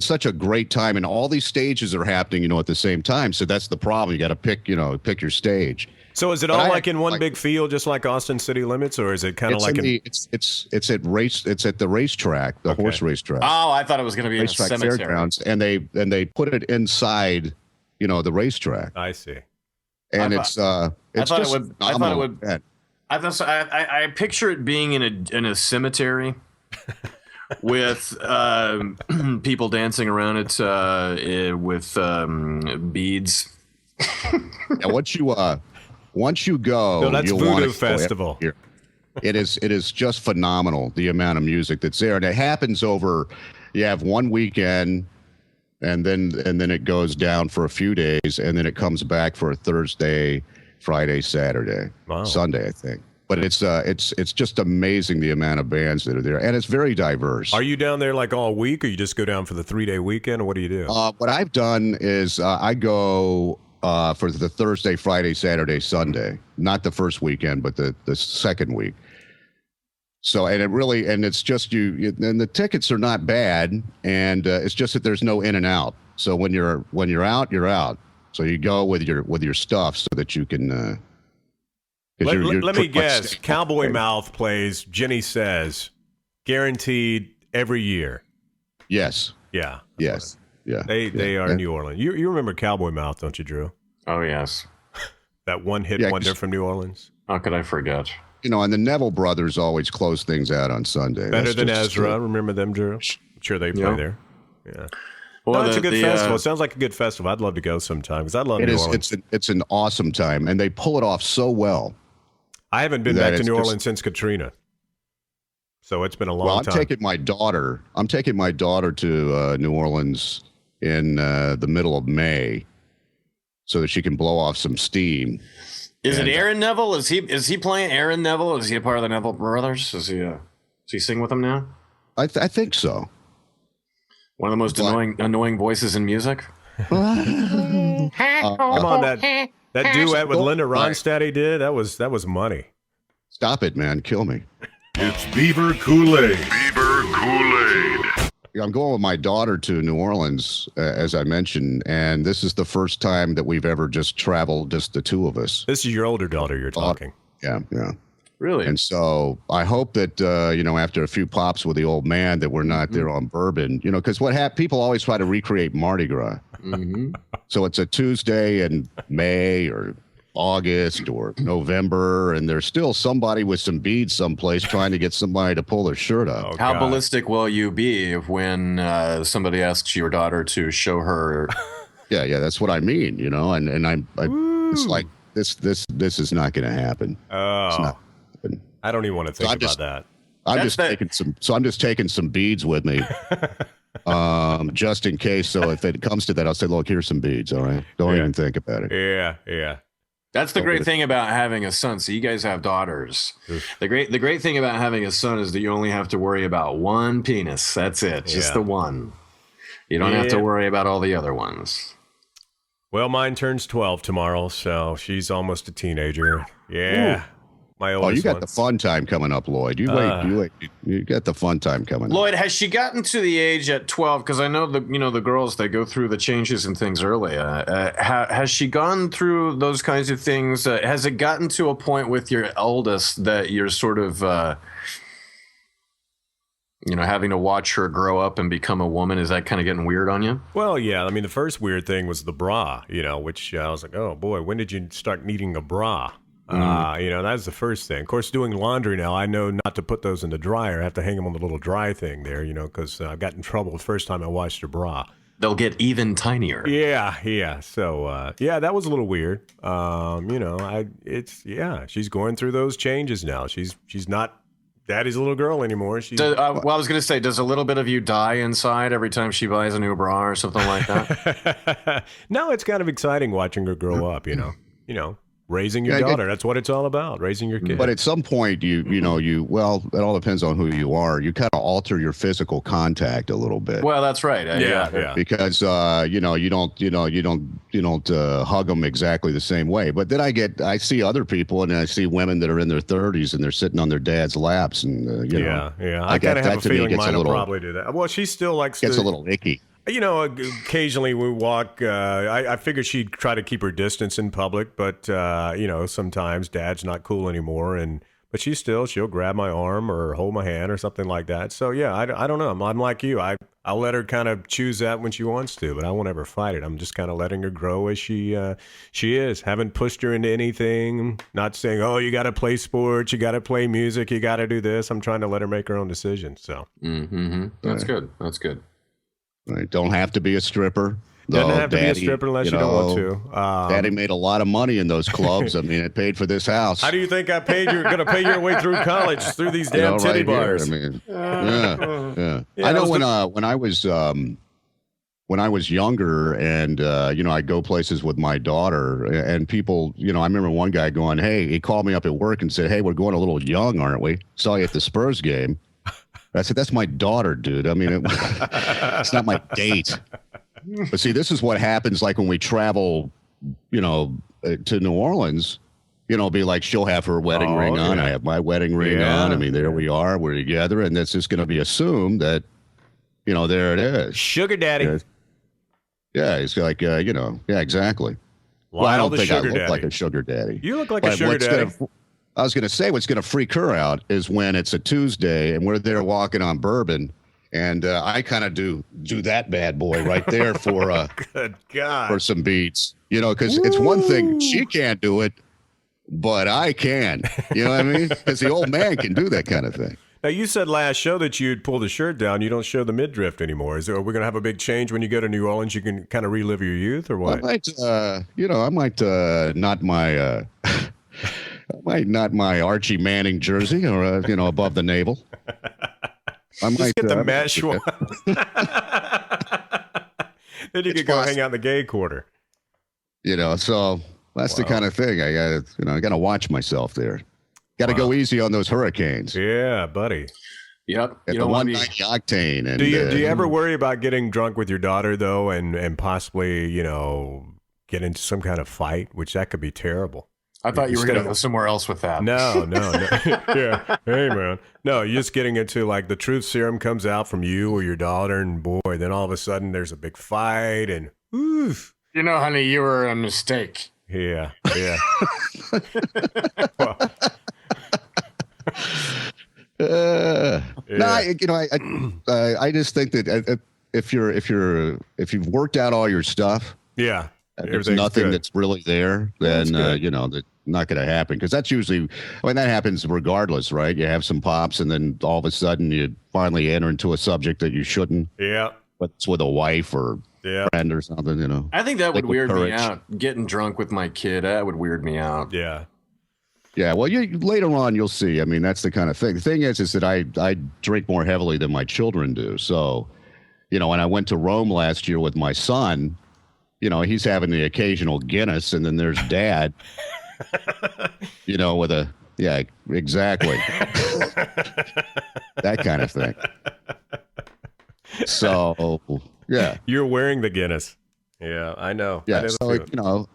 such a great time, and all these stages are happening, at the same time. So that's the problem. You got to pick your stage. So is it all like in one big field, just like Austin City Limits, or is it kind of like it's at the racetrack, the horse racetrack. Oh, I thought it was going to be in a cemetery. Fairgrounds, and they put it inside, the racetrack. I see. And I picture it being in a cemetery. With people dancing around it with beads. And once you go, no, that's Voodoo Festival. It is just phenomenal, the amount of music that's there, and it happens over. You have one weekend, and then it goes down for a few days, and then it comes back for a Thursday, Friday, Saturday, Sunday, I think. But it's just amazing the amount of bands that are there, and it's very diverse. Are you down there like all week, or you just go down for the 3-day weekend, or what do you do? What I've done is I go for the Thursday, Friday, Saturday, Sunday. Not the first weekend, but the second week. So it's just and the tickets are not bad, and it's just that there's no in and out. So when you're out, you're out. So you go with your stuff so that you can. Let me guess. Cowboy Mouth plays Jenny Says, guaranteed every year. Yes. Yeah. Yes. Yeah. They are New Orleans. You remember Cowboy Mouth, don't you, Drew? Oh yes. That one-hit wonder from New Orleans. How could I forget? And the Neville Brothers always close things out on Sunday. Better Than Ezra. Remember them, Drew? I'm sure they play there. Yeah. Well, it's a good festival. It sounds like a good festival. I'd love to go sometime because I love New Orleans. It's an awesome time, and they pull it off so well. I haven't been back to New Orleans since Katrina, so it's been a long time. I'm taking my daughter to New Orleans in the middle of May, so that she can blow off some steam. Is it Aaron Neville? Is he playing Aaron Neville? Is he a part of the Neville Brothers? Does he sing with them now? I think so. One of the most annoying voices in music. Come on, that duet with Linda Ronstadt he did, that was money. Stop it, man. Kill me. It's Beaver Kool-Aid. Beaver Kool-Aid. I'm going with my daughter to New Orleans, as I mentioned, and this is the first time that we've ever just traveled, just the two of us. This is your older daughter you're talking. Yeah. Really? And so I hope that, after a few pops with the old man, that we're not there on bourbon, because people always try to recreate Mardi Gras. Mm-hmm. So it's a Tuesday in May or August or November, and there's still somebody with some beads someplace trying to get somebody to pull their shirt up. Oh, how ballistic will you be when somebody asks your daughter to show her? Yeah, that's what I mean, and I'm it's like this is not going to happen. Oh, it's not happen. I don't even want to think about that. I'm just taking some beads with me, just in case. So if it comes to that, I'll say, look, here's some beads. All right, don't even think about it. Yeah. That's the great thing about having a son. So you guys have daughters. The great thing about having a son is that you only have to worry about one penis. That's it. Just the one. You don't have to worry about all the other ones. Well, mine turns 12 tomorrow, so she's almost a teenager. Yeah. Ooh. My oldest you got the fun time coming up, Lloyd. You wait. You got the fun time coming up. Lloyd, has she gotten to the age at 12? Because I know the girls, they go through the changes and things early. Has she gone through those kinds of things? Has it gotten to a point with your eldest that you're sort of, having to watch her grow up and become a woman? Is that kind of getting weird on you? Well, yeah. I mean, the first weird thing was the bra, which I was like, oh boy, when did you start needing a bra? That's the first thing. Of course, doing laundry now, I know not to put those in the dryer. I have to hang them on the little dry thing there, because I got in trouble the first time I washed a bra. They'll get even tinier. Yeah. So, that was a little weird. She's going through those changes now. She's not daddy's little girl anymore. I was going to say, does a little bit of you die inside every time she buys a new bra or something like that? No, it's kind of exciting watching her grow up, Raising your daughter, that's what it's all about, raising your kid. But at some point, it all depends on who you are. You kind of alter your physical contact a little bit. Well, that's right. Yeah. Because you don't hug them exactly the same way. But then I see other people, and I see women that are in their 30s, and they're sitting on their dad's laps, and I kind of have a feeling mine will probably do that. Well, she still likes gets a little icky. Occasionally we walk. I figure she'd try to keep her distance in public, but sometimes Dad's not cool anymore, but she'll grab my arm or hold my hand or something like that. So yeah, I don't know. I'm like you. I'll let her kind of choose that when she wants to, but I won't ever fight it. I'm just kind of letting her grow as she is. Haven't pushed her into anything. Not saying, oh, you got to play sports, you got to play music, you got to do this. I'm trying to let her make her own decisions. So that's good. That's good. Right. Don't have to be a stripper. Doesn't have to be a stripper unless you don't want to. Daddy made a lot of money in those clubs. I mean, it paid for this house. How do you think you're going to pay your way through college through these damn titty bars? Yeah. I know when I was younger, and I'd go places with my daughter, and people, I remember one guy going, "Hey," he called me up at work and said, "Hey, we're going a little young, aren't we? Saw you at the Spurs game." I said, "That's my daughter, dude. I mean, it's not my date." But see, this is what happens like when we travel, to New Orleans, be like, she'll have her wedding ring on. I have my wedding ring on. I mean, there we are. We're together. And that's just going to be assumed that, there it is. Sugar daddy. Yeah. It's like, yeah, exactly. Well, I don't think I look like a sugar daddy. You look like a sugar daddy. I was going to say what's going to freak her out is when it's a Tuesday and we're there walking on Bourbon, and I kind of do that bad boy right there for good God, for some beats, because it's one thing she can't do it, but I can. You know what I mean? Because the old man can do that kind of thing. Now, you said last show that you'd pull the shirt down. You don't show the midriff anymore. Are we going to have a big change when you go to New Orleans? You can kind of relive your youth, or what? I might not my. Not my Archie Manning jersey, or above the navel. I might get the mesh one. Then you could go hang out in the gay quarter. So that's the kind of thing. I got to watch myself there. Got to go easy on those hurricanes. Yeah, buddy. Yep. At the 190 octane. And, do you ever worry about getting drunk with your daughter though, and possibly get into some kind of fight, which that could be terrible. I thought you were going to go somewhere else with that. No. Yeah. Hey, man. No, you're just getting into like the truth serum comes out from you or your daughter, and boy, then all of a sudden there's a big fight, and oof. Honey, you were a mistake. Yeah. Well. I just think that if you've worked out all your stuff, there's nothing that's really there, then that's not going to happen, because that's usually that happens regardless, right? You have some pops, and then all of a sudden you finally enter into a subject that you shouldn't. Yeah, but it's with a wife or friend or something, you know. I think that would weird me courage. out. Getting drunk with my kid, that would weird me out. Yeah. Yeah, well, later on you'll see. I mean, that's the kind of thing. The thing is that I drink more heavily than my children do. So, you know, when I went to Rome last year with my son, you know, he's having the occasional Guinness, and then there's Dad, you know, with a exactly that kind of thing. So, yeah, you're wearing the Guinness. Yeah, I know. Yeah, I know so you know.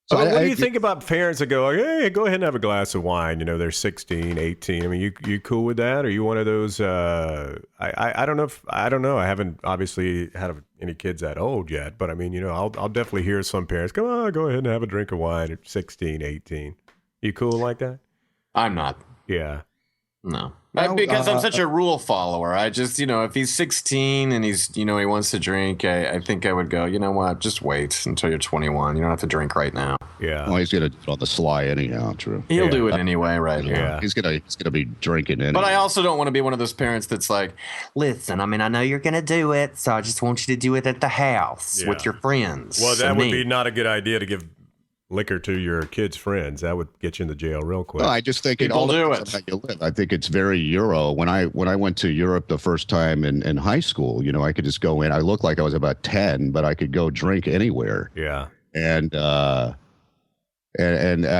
So what do you think about parents that go, hey, go ahead and have a glass of wine? You know, they're 16, 18. I mean, you cool with that? Are you one of those? I don't know. I don't know. I haven't obviously had any kids that old yet, but I mean, you know, I'll definitely hear some parents come on, go ahead and have a drink of wine at 16, 18. You cool like that? I'm not. Yeah. No. Because I'm such a rule follower. I just, you know, if he's 16 and he's, you know, he wants to drink, I think I would go, you know what, just wait until you're 21. You don't have to drink right now. Yeah. Well, he's going to do it on the sly anyhow, true. He'll do it anyway, right? Yeah. He's gonna be drinking anyway. But I also don't want to be one of those parents that's like, listen, I mean, I know you're going to do it, so I just want you to do it at the house with your friends. Well, that would be not a good idea to give liquor to your kids' friends. That would get you in the jail real quick. No, I just think People do it. How you live. I think it's very Euro. When I went to Europe the first time in high school, you know, I could just go in. I looked like I was about 10, but I could go drink anywhere. Yeah. And I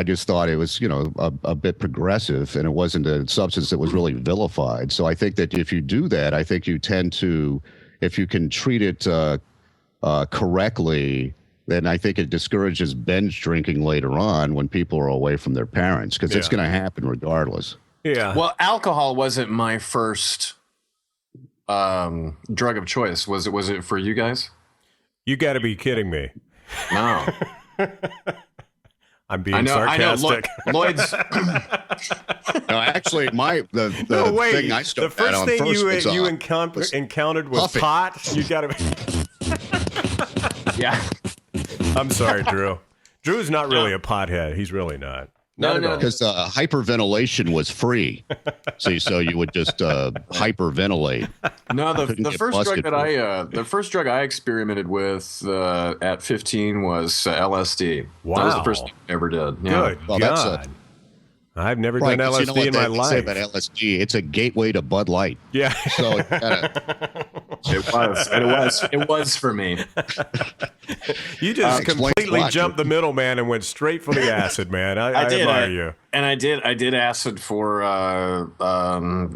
just thought it was, you know, a bit progressive, and it wasn't a substance that was really vilified. So I think that if you do that, I think you tend to, if you can treat it correctly, then I think it discourages binge drinking later on when people are away from their parents, because it's going to happen regardless. Yeah. Well, alcohol wasn't my first drug of choice. Was it for you guys? You got to be kidding me. No. I'm being sarcastic. I know. Lloyd's. No, actually, the thing I started the first on thing first you encountered was puffing. pot. You got to. Yeah. I'm sorry, Drew. Drew's not really a pothead. He's really not. No. Because hyperventilation was free. See, so you would just hyperventilate. No, the first drug I experimented with at 15 was LSD. Wow. That was the first thing I ever did. Yeah. Good Well, God. I've never done LSD you know what in my they life. say about LSD? It's a gateway to Bud Light. Yeah. So It was for me. You just completely explains jumped the middleman and went straight for the acid, man. I did. admire you. And I did acid for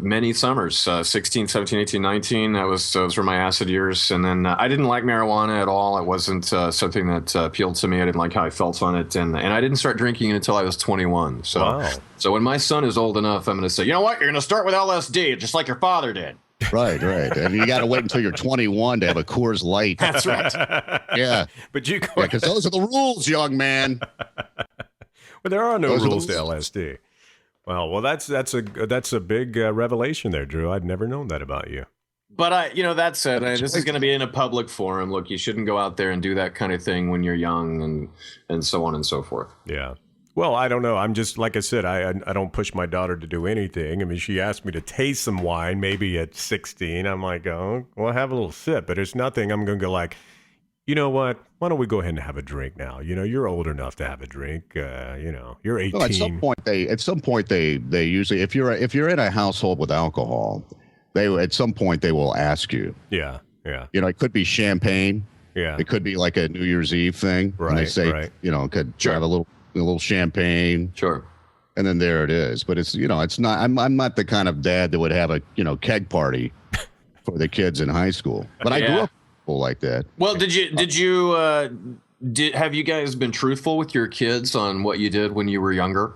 many summers, 16, 17, 18, 19. Those were my acid years. And then I didn't like marijuana at all. It wasn't something that appealed to me. I didn't like how I felt on it. And I didn't start drinking until I was 21. So, wow. So when my son is old enough, I'm going to say, you know what? You're going to start with LSD, just like your father did. Right. And you got to wait until you're 21 to have a Coors Light. That's right. Yeah. But you because those are the rules, young man. Well, there are no rules to LSD. Well, that's a big revelation there, Drew. I'd never known that about you. But that said, this is going to be in a public forum. Look, you shouldn't go out there and do that kind of thing when you're young, and so on and so forth. Yeah. Well, I don't know. I'm just, like I said, I don't push my daughter to do anything. I mean, she asked me to taste some wine, maybe at 16. I'm like, oh, well, have a little sip. But it's nothing. I'm going to go like, you know what? Why don't we go ahead and have a drink now? You know, you're old enough to have a drink. You're 18. Well, at some point they usually, if you're in a household with alcohol, at some point they will ask you. Yeah. You know, it could be champagne. Yeah. It could be like a New Year's Eve thing. Right. And they say, right. you know, could have a little champagne. Sure. And then there it is. But it's, you know, it's not, I'm not the kind of dad that would have a, you know, keg party for the kids in high school. But I grew up with people like that. Well, have you guys been truthful with your kids on what you did when you were younger?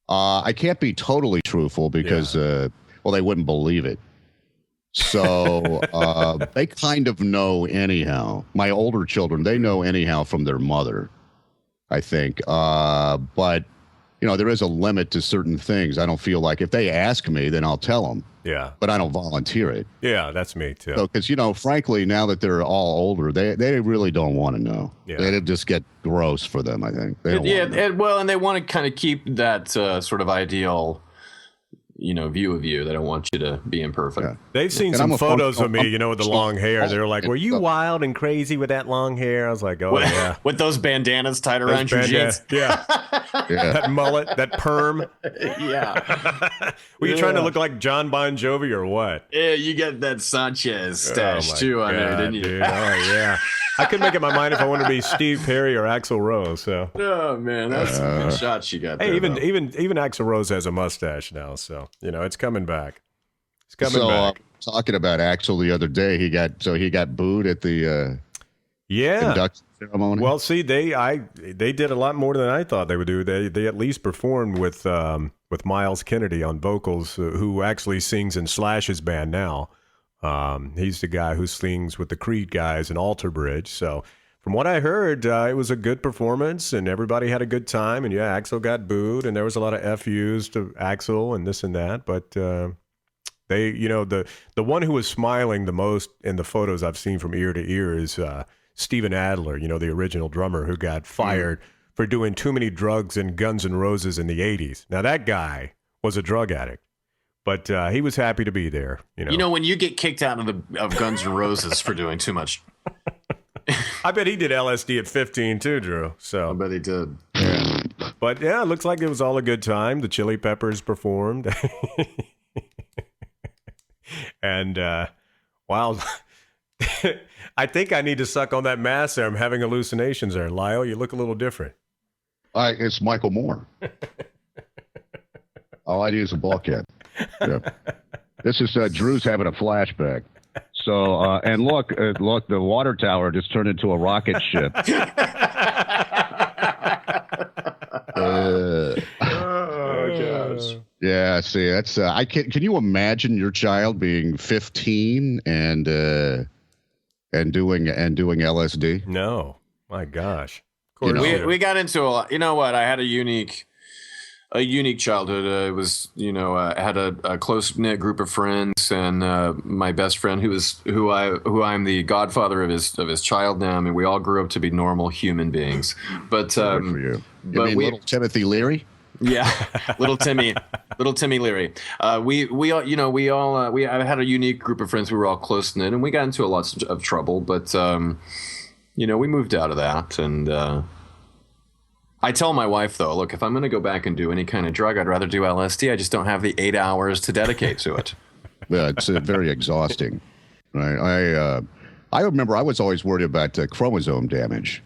I can't be totally truthful because, they wouldn't believe it. So they kind of know anyhow. My older children, they know anyhow from their mother, I think. But, you know, there is a limit to certain things. I don't feel like if they ask me, then I'll tell them. Yeah. But I don't volunteer it. Yeah, that's me too. Because, you know, frankly, now that they're all older, they really don't want to know. Yeah. It'll just get gross for them, I think. And they want to kind of keep that sort of ideal view of you. They don't want you to be imperfect. Yeah. They've seen And some photos of me, with the long hair. They were like, "Were you stuff. wild and crazy with that long hair?" I was like, "Oh yeah." With those bandanas tied around your jeans. Yeah. Yeah. That mullet, that perm. Yeah. Were you trying to look like John Bon Jovi or what? Yeah, you got that Sanchez stash my too on there, God, didn't you? dude. Oh yeah. I couldn't make up my mind if I wanted to be Steve Perry or Axl Rose. So. Oh man, that's some good shots you got there. Hey, though. even Axl Rose has a mustache now, so it's coming back. It's coming back. Talking about Axl the other day, he got booed at the induction ceremony. Well, see, they did a lot more than I thought they would do. They at least performed with Miles Kennedy on vocals, who actually sings in Slash's band now. He's the guy who sings with the Creed guys in Alter Bridge. So from what I heard, it was a good performance and everybody had a good time. And yeah, Axl got booed and there was a lot of FUs to Axl and this and that. But they, the one who was smiling the most in the photos I've seen from ear to ear is Steven Adler, the original drummer who got fired for doing too many drugs in Guns N' Roses in the 80s. Now that guy was a drug addict. But he was happy to be there. When you get kicked out of Guns N' Roses for doing too much. I bet he did LSD at 15 too, Drew. So I bet he did. Yeah. But yeah, it looks like it was all a good time. The Chili Peppers performed. And wow, I think I need to suck on that mask there. I'm having hallucinations there. Lyle, you look a little different. It's Michael Moore. All I do is a bulkhead. Yeah. This is Drew's having a flashback. So and look, the water tower just turned into a rocket ship. Oh gosh. Yeah, see, that's can you imagine your child being 15 and doing LSD? No, my gosh. Of course, we got into a lot. You know what? I had a unique childhood. It was, I had a close knit group of friends, and my best friend, who I'm the godfather of his child now. I mean, we all grew up to be normal human beings. But good for you. You mean little Timothy Leary? Yeah, little Timmy Leary. I had a unique group of friends. We were all close knit, and we got into a lot of trouble. But we moved out of that, and I tell my wife, though, look, if I'm going to go back and do any kind of drug, I'd rather do LSD. I just don't have the 8 hours to dedicate to it. Yeah, it's very exhausting. Right? I remember I was always worried about chromosome damage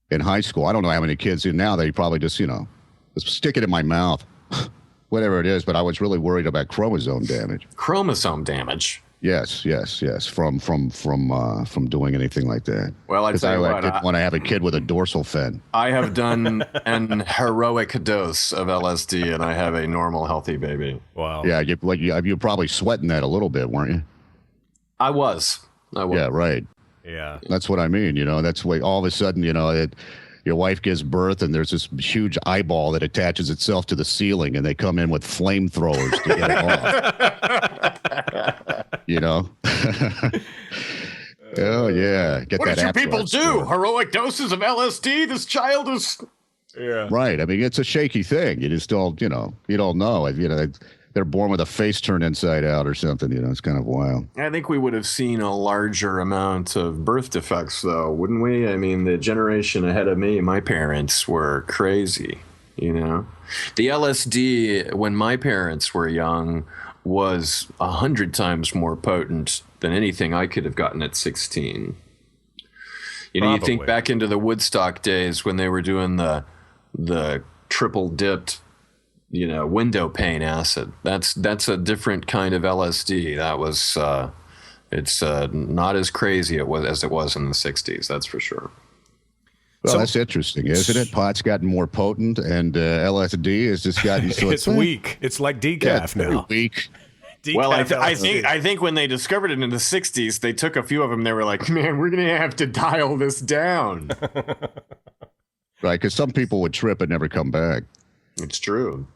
in high school. I don't know how many kids in now. They probably just stick it in my mouth, whatever it is. But I was really worried about chromosome damage. Chromosome damage. Yes. From doing anything like that. Well, I didn't want to have a kid with a dorsal fin. I have done an heroic dose of LSD, and I have a normal, healthy baby. Wow. Yeah, you're probably sweating that a little bit, weren't you? I was. Yeah, right. Yeah. That's what I mean. That's why all of a sudden, your wife gives birth, and there's this huge eyeball that attaches itself to the ceiling, and they come in with flamethrowers to get it off. Oh yeah. What did you people do? Heroic doses of LSD? This child is. Yeah. Right. I mean, it's a shaky thing. You just don't. You don't know. They're born with a face turned inside out or something. It's kind of wild. I think we would have seen a larger amount of birth defects, though, wouldn't we? I mean, the generation ahead of me, my parents were crazy. The LSD when my parents were young was 100 times more potent than anything I could have gotten at 16. You think back into the Woodstock days when they were doing the triple dipped, window pane acid. That's a different kind of LSD. That was it's not as crazy as it was in the 60s. That's for sure. Well, that's interesting, isn't it? Pot's gotten more potent, and LSD has just gotten so it's weak. It's like decaf now. Weak. Decaf well, I LSD. think when they discovered it in the 60s, they took a few of them. They were like, man, we're going to have to dial this down. Right, because some people would trip and never come back. It's true.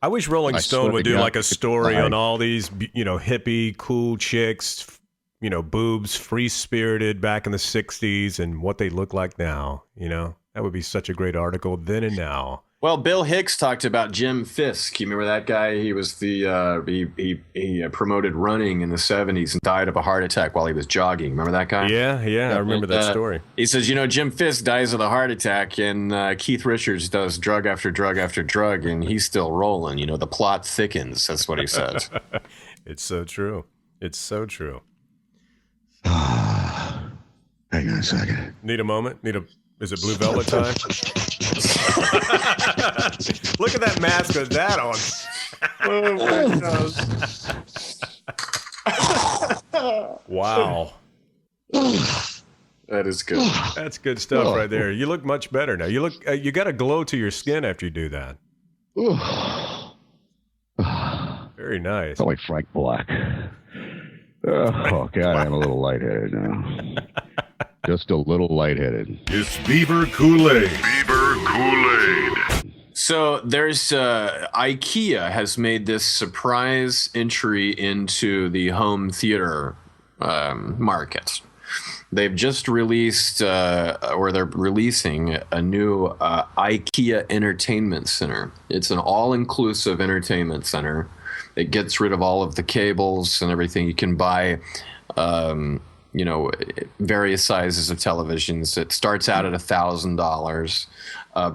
I wish Rolling Stone would do like a story on all these, hippie, cool chicks, boobs, free-spirited back in the 60s and what they look like now, That would be such a great article then and now. Well, Bill Hicks talked about Jim Fisk. You remember that guy? He was the he promoted running in the 70s and died of a heart attack while he was jogging. Remember that guy? Yeah, I remember that story. He says, Jim Fisk dies of a heart attack, and Keith Richards does drug after drug after drug, and he's still rolling. The plot thickens. That's what he says. It's so true. It's so true. Hang on a second. Need a moment? Is it Blue Velvet time? Look at that mask with that on. Oh my gosh. Wow. That is good. That's good stuff right there. You look much better now. You look. You got a glow to your skin after you do that. Very nice. It's like Frank Black. Oh, God, I'm a little lightheaded now. Just a little lightheaded. It's Beaver Kool-Aid. Beaver Kool-Aid. So there's IKEA has made this surprise entry into the home theater market. They've just released, or they're releasing a new IKEA entertainment center. It's an all-inclusive entertainment center. It gets rid of all of the cables and everything. You can buy, various sizes of televisions. It starts out at $1,000,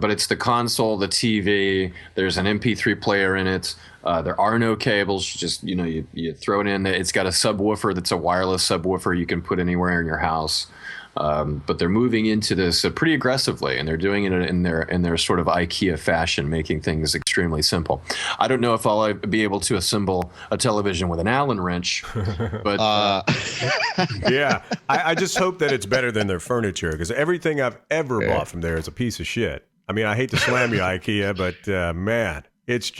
but it's the console, the TV. There's an MP3 player in it. There are no cables. You just, you throw it in. It's got a subwoofer that's a wireless subwoofer you can put anywhere in your house. But they're moving into this pretty aggressively, and they're doing it in their sort of IKEA fashion, making things extremely simple. I don't know if I'll be able to assemble a television with an Allen wrench, but yeah, I just hope that it's better than their furniture, because everything I've ever bought from there is a piece of shit. I mean, I hate to slam you, IKEA, but man, it's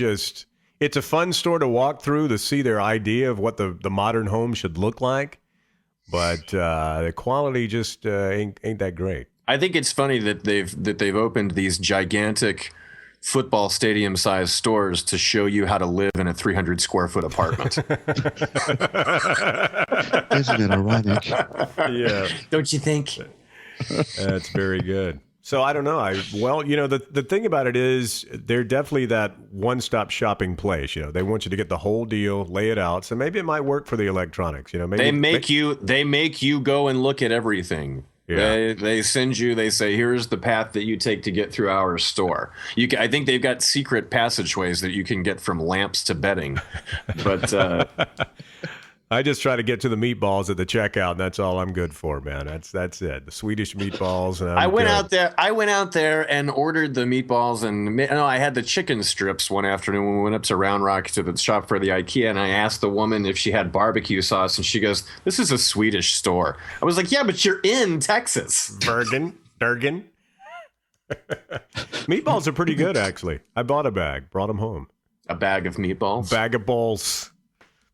a fun store to walk through to see their idea of what the modern home should look like. But the quality just ain't that great. I think it's funny that they've opened these gigantic football stadium sized stores to show you how to live in a 300 square foot apartment. Isn't it ironic? Yeah. Don't you think? That's very good. So I don't know. The thing about it is they're definitely that one-stop shopping place. They want you to get the whole deal, lay it out. So maybe it might work for the electronics. Maybe they make you go and look at everything. Yeah. They send you. They say, here's the path that you take to get through our store. I think they've got secret passageways that you can get from lamps to bedding. But I just try to get to the meatballs at the checkout, and that's all I'm good for, man. That's it. The Swedish meatballs. And I went out there and ordered the meatballs, and I had the chicken strips one afternoon when we went up to Round Rock to the shop for the IKEA, and I asked the woman if she had barbecue sauce, and she goes, "This is a Swedish store." I was like, "Yeah, but you're in Texas." Bergen. Meatballs are pretty good, actually. I bought a bag, brought them home. A bag of meatballs? Bag of balls.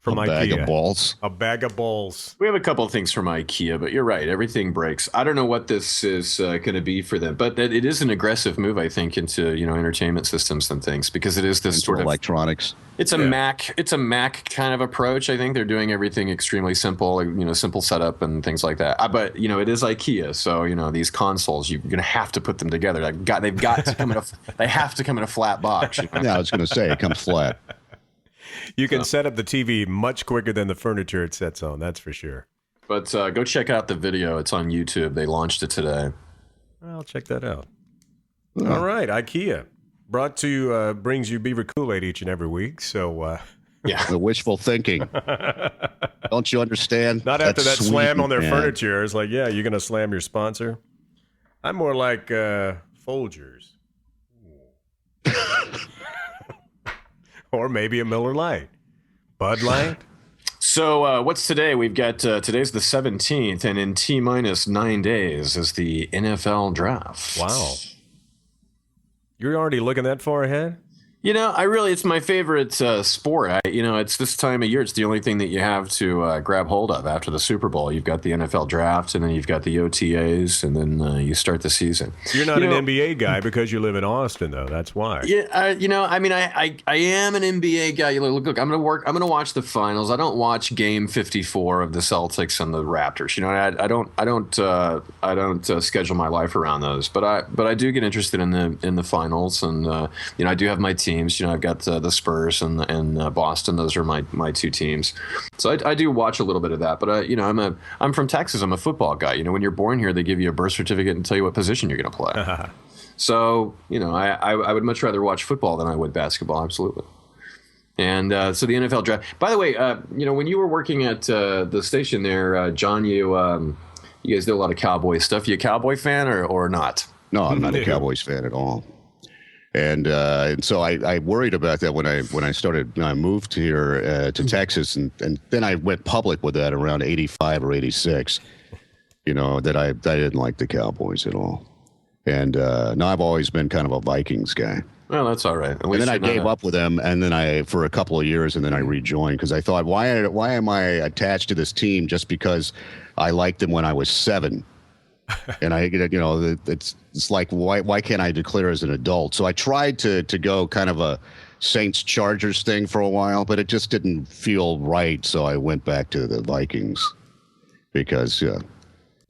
From IKEA. Bag of balls. A bag of balls. We have a couple of things from IKEA, but you're right. Everything breaks. I don't know what this is going to be for them, but it is an aggressive move, I think, into entertainment systems and things, because it is this sort of electronics. It's a Mac. It's a Mac kind of approach. I think they're doing everything extremely simple. Simple setup and things like that. But it is IKEA, so these consoles, you're going to have to put them together. They've got to come in they have to come in a flat box. Yeah, I was going to say it comes flat. You can set up the TV much quicker than the furniture it sets on, that's for sure. But go check out the video. It's on YouTube. They launched it today. I'll check that out. All right, IKEA. Brought to brings you Beaver Kool-Aid each and every week. So yeah, the wishful thinking. Don't you understand? Not after that slam on their furniture. It's like, yeah, you're going to slam your sponsor? I'm more like Folgers. Or maybe a Miller Lite. Bud Light. So what's today? We've got today's the 17th, and in T-minus 9 days is the NFL draft. Wow. You're already looking that far ahead? It's my favorite sport. It's this time of year. It's the only thing that you have to grab hold of after the Super Bowl. You've got the NFL draft, and then you've got the OTAs, and then you start the season. You're not an NBA guy because you live in Austin, though. That's why. Yeah, I am an NBA guy. Look, I'm gonna watch the finals. I don't watch Game 54 of the Celtics and the Raptors. I don't schedule my life around those. But I do get interested in the finals, and I do have my teams. I've got the Spurs and Boston. Those are my two teams. So I do watch a little bit of that. But I'm from Texas. I'm a football guy. When you're born here, they give you a birth certificate and tell you what position you're going to play. So I would much rather watch football than I would basketball. Absolutely. And so the NFL draft. By the way, when you were working at the station there, John, you guys did a lot of Cowboy stuff. You a Cowboy fan or not? No, I'm not a Cowboys fan at all. And so I worried about that when I moved here to Texas, and then I went public with that around 85 or 86, that I didn't like the Cowboys at all. And now I've always been kind of a Vikings guy. Well, that's all right. And then I gave up with them, and then for a couple of years, and then I rejoined because I thought, why am I attached to this team just because I liked them when I was 7? And it's like, why can't I declare as an adult? So I tried to go kind of a Saints Chargers thing for a while, but it just didn't feel right. So I went back to the Vikings because,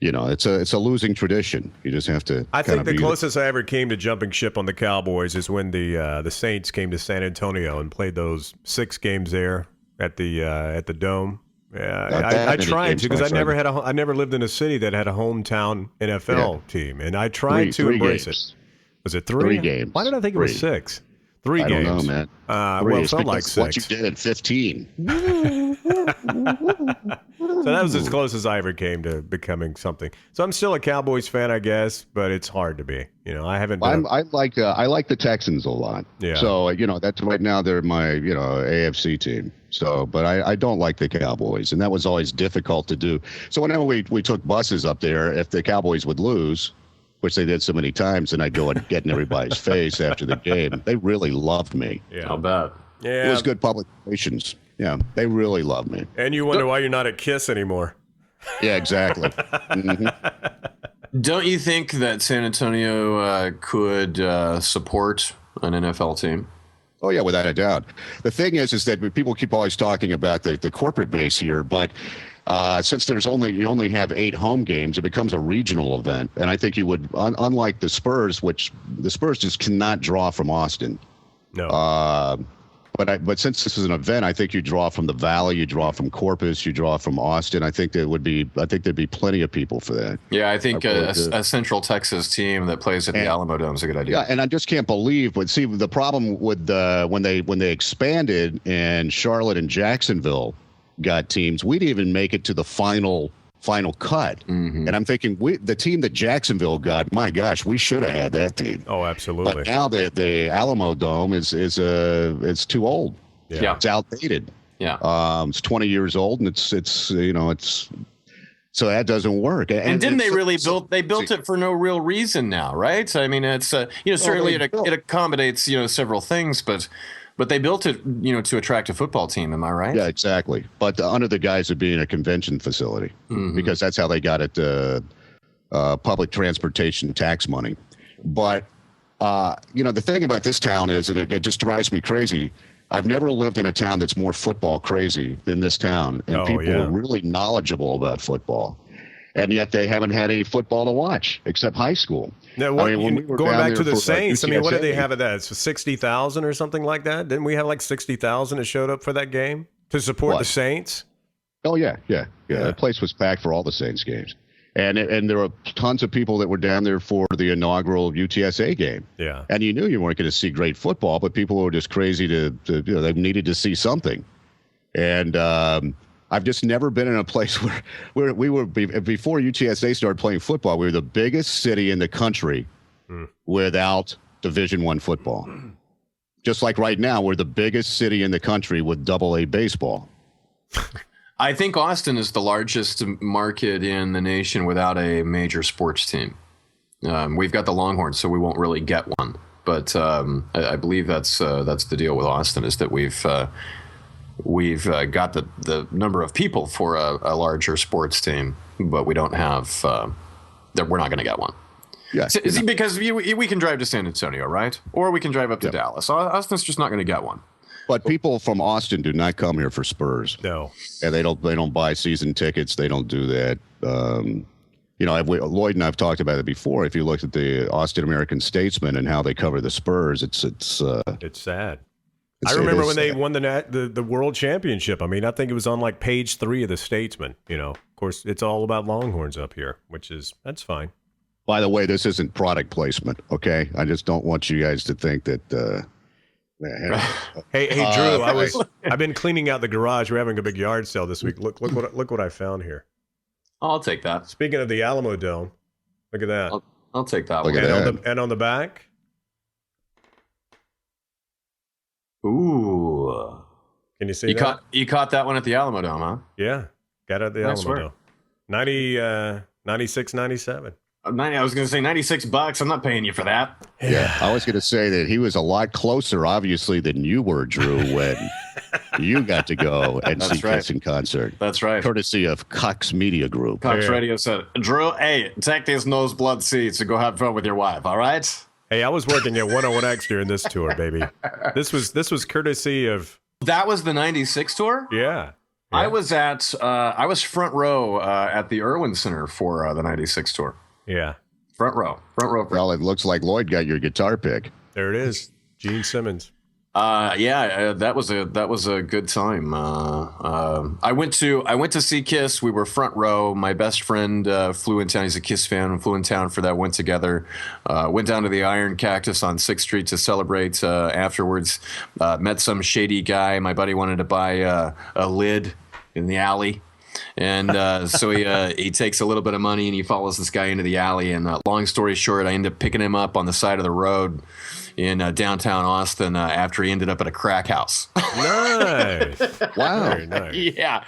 it's a losing tradition. You just have to. I think the closest I ever came to jumping ship on the Cowboys is when the Saints came to San Antonio and played those 6 games there at the Dome. Yeah, I tried to because I never lived in a city that had a hometown NFL team, and I tried to embrace it. Was it 3? 3 games. Why did I think it was 6? 3 games. I don't know, man. Well, it felt like 6. What you did at 15. So that was as close as I ever came to becoming something. So I'm still a Cowboys fan, I guess, but it's hard to be. I haven't. I like the Texans a lot. Yeah. So that's right now they're my AFC team. So, but I don't like the Cowboys, and that was always difficult to do. So whenever we took buses up there, if the Cowboys would lose, which they did so many times, and I'd go and get in everybody's face after the game. They really loved me. Yeah, I'll bet. Yeah, it was good public relations. Yeah, they really loved me. And you wonder why you're not at KISS anymore. Yeah, exactly. Mm-hmm. Don't you think that San Antonio could support an NFL team? Oh, yeah, without a doubt. The thing is that people keep always talking about the corporate base here, but since you only have 8 home games, it becomes a regional event. And I think you would, unlike the Spurs, which the Spurs just cannot draw from Austin. No. But since this is an event, I think you draw from the Valley, you draw from Corpus, you draw from Austin. I think there'd be plenty of people for that. Yeah, I think a Central Texas team that plays at the Alamo Dome is a good idea. Yeah, and I just can't believe. But see, the problem with when they expanded and Charlotte and Jacksonville got teams, we didn't even make it to the final cut. Mm-hmm. And I'm thinking the team that Jacksonville got, my gosh, we should have had that team. Oh, absolutely. But now the Alamo Dome is it's too old. Yeah. It's outdated. Yeah. It's 20 years old, and it's so that doesn't work. And didn't they really built it for no real reason now, right? I mean, it's certainly it accommodates several things, but they built it, to attract a football team. Am I right? Yeah, exactly. But under the guise of being a convention facility, because that's how they got it, public transportation tax money. But, the thing about this town is, and it just drives me crazy, I've never lived in a town that's more football crazy than this town. And people are really knowledgeable about football. And yet they haven't had any football to watch except high school. Now, when we were going back to the Saints, what did they have at that? It's 60,000 or something like that? Didn't we have like 60,000 that showed up for that game to support the Saints? Oh, yeah. The place was packed for all the Saints games. And there were tons of people that were down there for the inaugural UTSA game. Yeah. And you knew you weren't going to see great football, but people were just crazy to they needed to see something. And I've just never been in a place where we were, before UTSA started playing football, we were the biggest city in the country without Division I football. Just like right now, we're the biggest city in the country with AA baseball. I think Austin is the largest market in the nation without a major sports team. We've got the Longhorns, so we won't really get one. But I believe that's the deal with Austin, is that we've got the number of people for a larger sports team, but we don't have that. We're not going to get one. Yeah, because we can drive to San Antonio, right? Or we can drive up to Dallas. Austin's just not going to get one. But people from Austin do not come here for Spurs. No. And they don't buy season tickets. They don't do that. Lloyd and I've talked about it before. If you look at the Austin American Statesman and how they cover the Spurs, it's sad. I remember when they won the world championship. I mean, I think it was on like page 3 of the Statesman. Of course, it's all about Longhorns up here, that's fine. By the way, this isn't product placement, okay? I just don't want you guys to think that. Hey, Drew, I've been cleaning out the garage. We're having a big yard sale this week. Look what I found here. I'll take that. Speaking of the Alamo Dome, look at that. I'll take that one. And on the back. Ooh. Can you see that? You caught that one at the Alamo Dome, huh? Yeah, got it at the Alamo Dome. 96, 97. I was going to say $96. I'm not paying you for that. Yeah, I was going to say that he was a lot closer, obviously, than you were, Drew, when you got to go and see Kiss in concert. That's right. Courtesy of Cox Media Group. Cox Radio said, Drew, hey, take these noseblood seats and go have fun with your wife, all right? Hey, I was working at 101X during this tour, baby. This was courtesy of... That was the 96 tour? Yeah. I was front row at the Irwin Center for the 96 tour. Yeah. Front row. Well, it looks like Lloyd got your guitar pick. There it is. Gene Simmons. That was a good time. I went to see Kiss. We were front row. My best friend flew in town. He's a Kiss fan. Flew in town for that. Went together. Went down to the Iron Cactus on 6th Street to celebrate. Afterwards, met some shady guy. My buddy wanted to buy a lid in the alley. And so he takes a little bit of money and he follows this guy into the alley. And long story short, I end up picking him up on the side of the road in downtown Austin after he ended up at a crack house. Nice. Wow. Very nice. Yeah.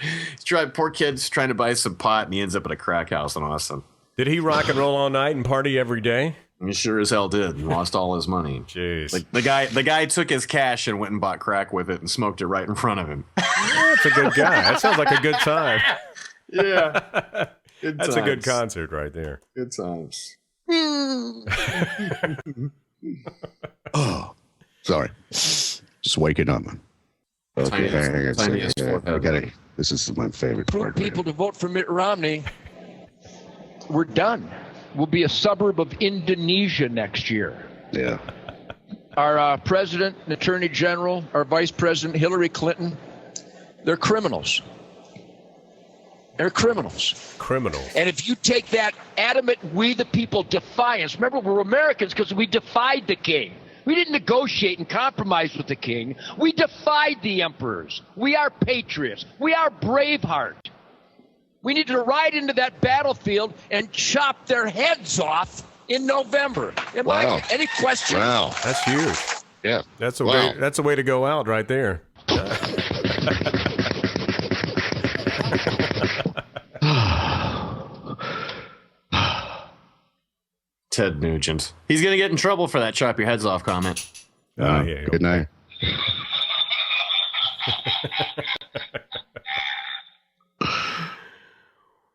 Poor kid's trying to buy some pot and he ends up at a crack house in Austin. Did he rock and roll all night and party every day? He sure as hell did. And lost all his money. Jeez. The guy took his cash and went and bought crack with it and smoked it right in front of him. That's a good guy. That sounds like a good time. Yeah. That's a good concert right there. Good times. Oh, sorry. Just waking up. Okay, this is my favorite part. People to vote for Mitt Romney. We're done. We'll be a suburb of Indonesia next year. Yeah. Our president and attorney general, our vice president, Hilary Clinton, they're criminals. They're criminals. Criminals. And if you take that adamant we the people defiance, remember we're Americans because we defied the king. We didn't negotiate and compromise with the king. We defied the emperors. We are patriots. We are Braveheart. We need to ride into that battlefield and chop their heads off in November. Any questions? Wow. That's huge. Yeah. That's a way to go out right there. Ted Nugent. He's going to get in trouble for that chop your heads off comment. Yeah, good night.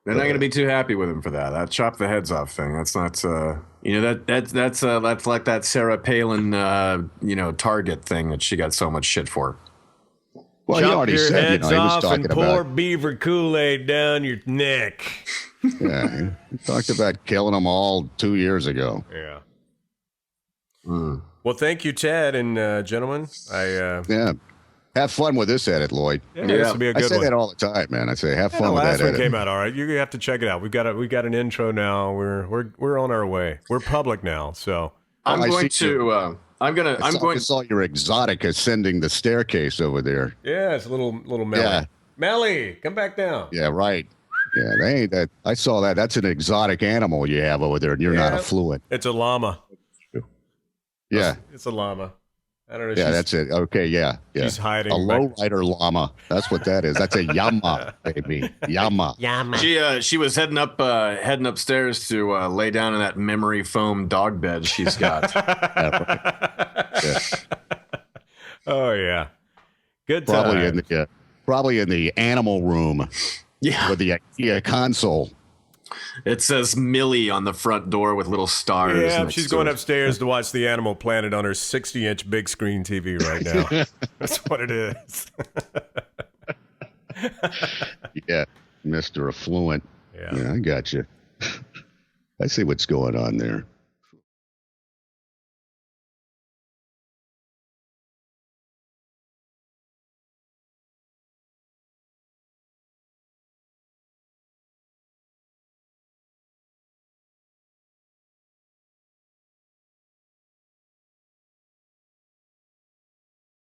They're not going to be too happy with him for that. That chop the heads off thing. That's not, that's like that Sarah Palin, Target thing that she got so much shit for. Well, he already your said, heads he was off talking and pour about Beaver Kool-Aid down your neck. Yeah, he talked about killing them all 2 years ago. Yeah. Well, thank you, Ted and gentlemen. Yeah. Have fun with this edit, Lloyd. Yeah, this will be a good I say one. that all the time, man. I say have fun with that last one edit. came out all right. You have to check it out. We've got an intro now. We're on our way. We're public now, so I saw your exotic ascending the staircase over there. yeah, it's a little Melly. Yeah. Melly, come back down. Yeah, right. Yeah, they ain't that. I saw that. That's an exotic animal you have over there, and you're not affluent. It's a llama. Yeah, It's a llama. I don't know. Yeah, that's it. Okay, yeah. She's hiding. A lowrider llama. That's what that is. That's a yama, baby. Yama. She was heading upstairs to lay down in that memory foam dog bed she's got. Yeah. Oh yeah, good time. Probably in the animal room. Yeah, with the IKEA console. It says Millie on the front door with little stars. Yeah, she's going upstairs to watch the Animal Planet on her 60-inch big screen TV right now. That's what it is. Yeah, Mr. Affluent. Yeah, I got you. I see what's going on there.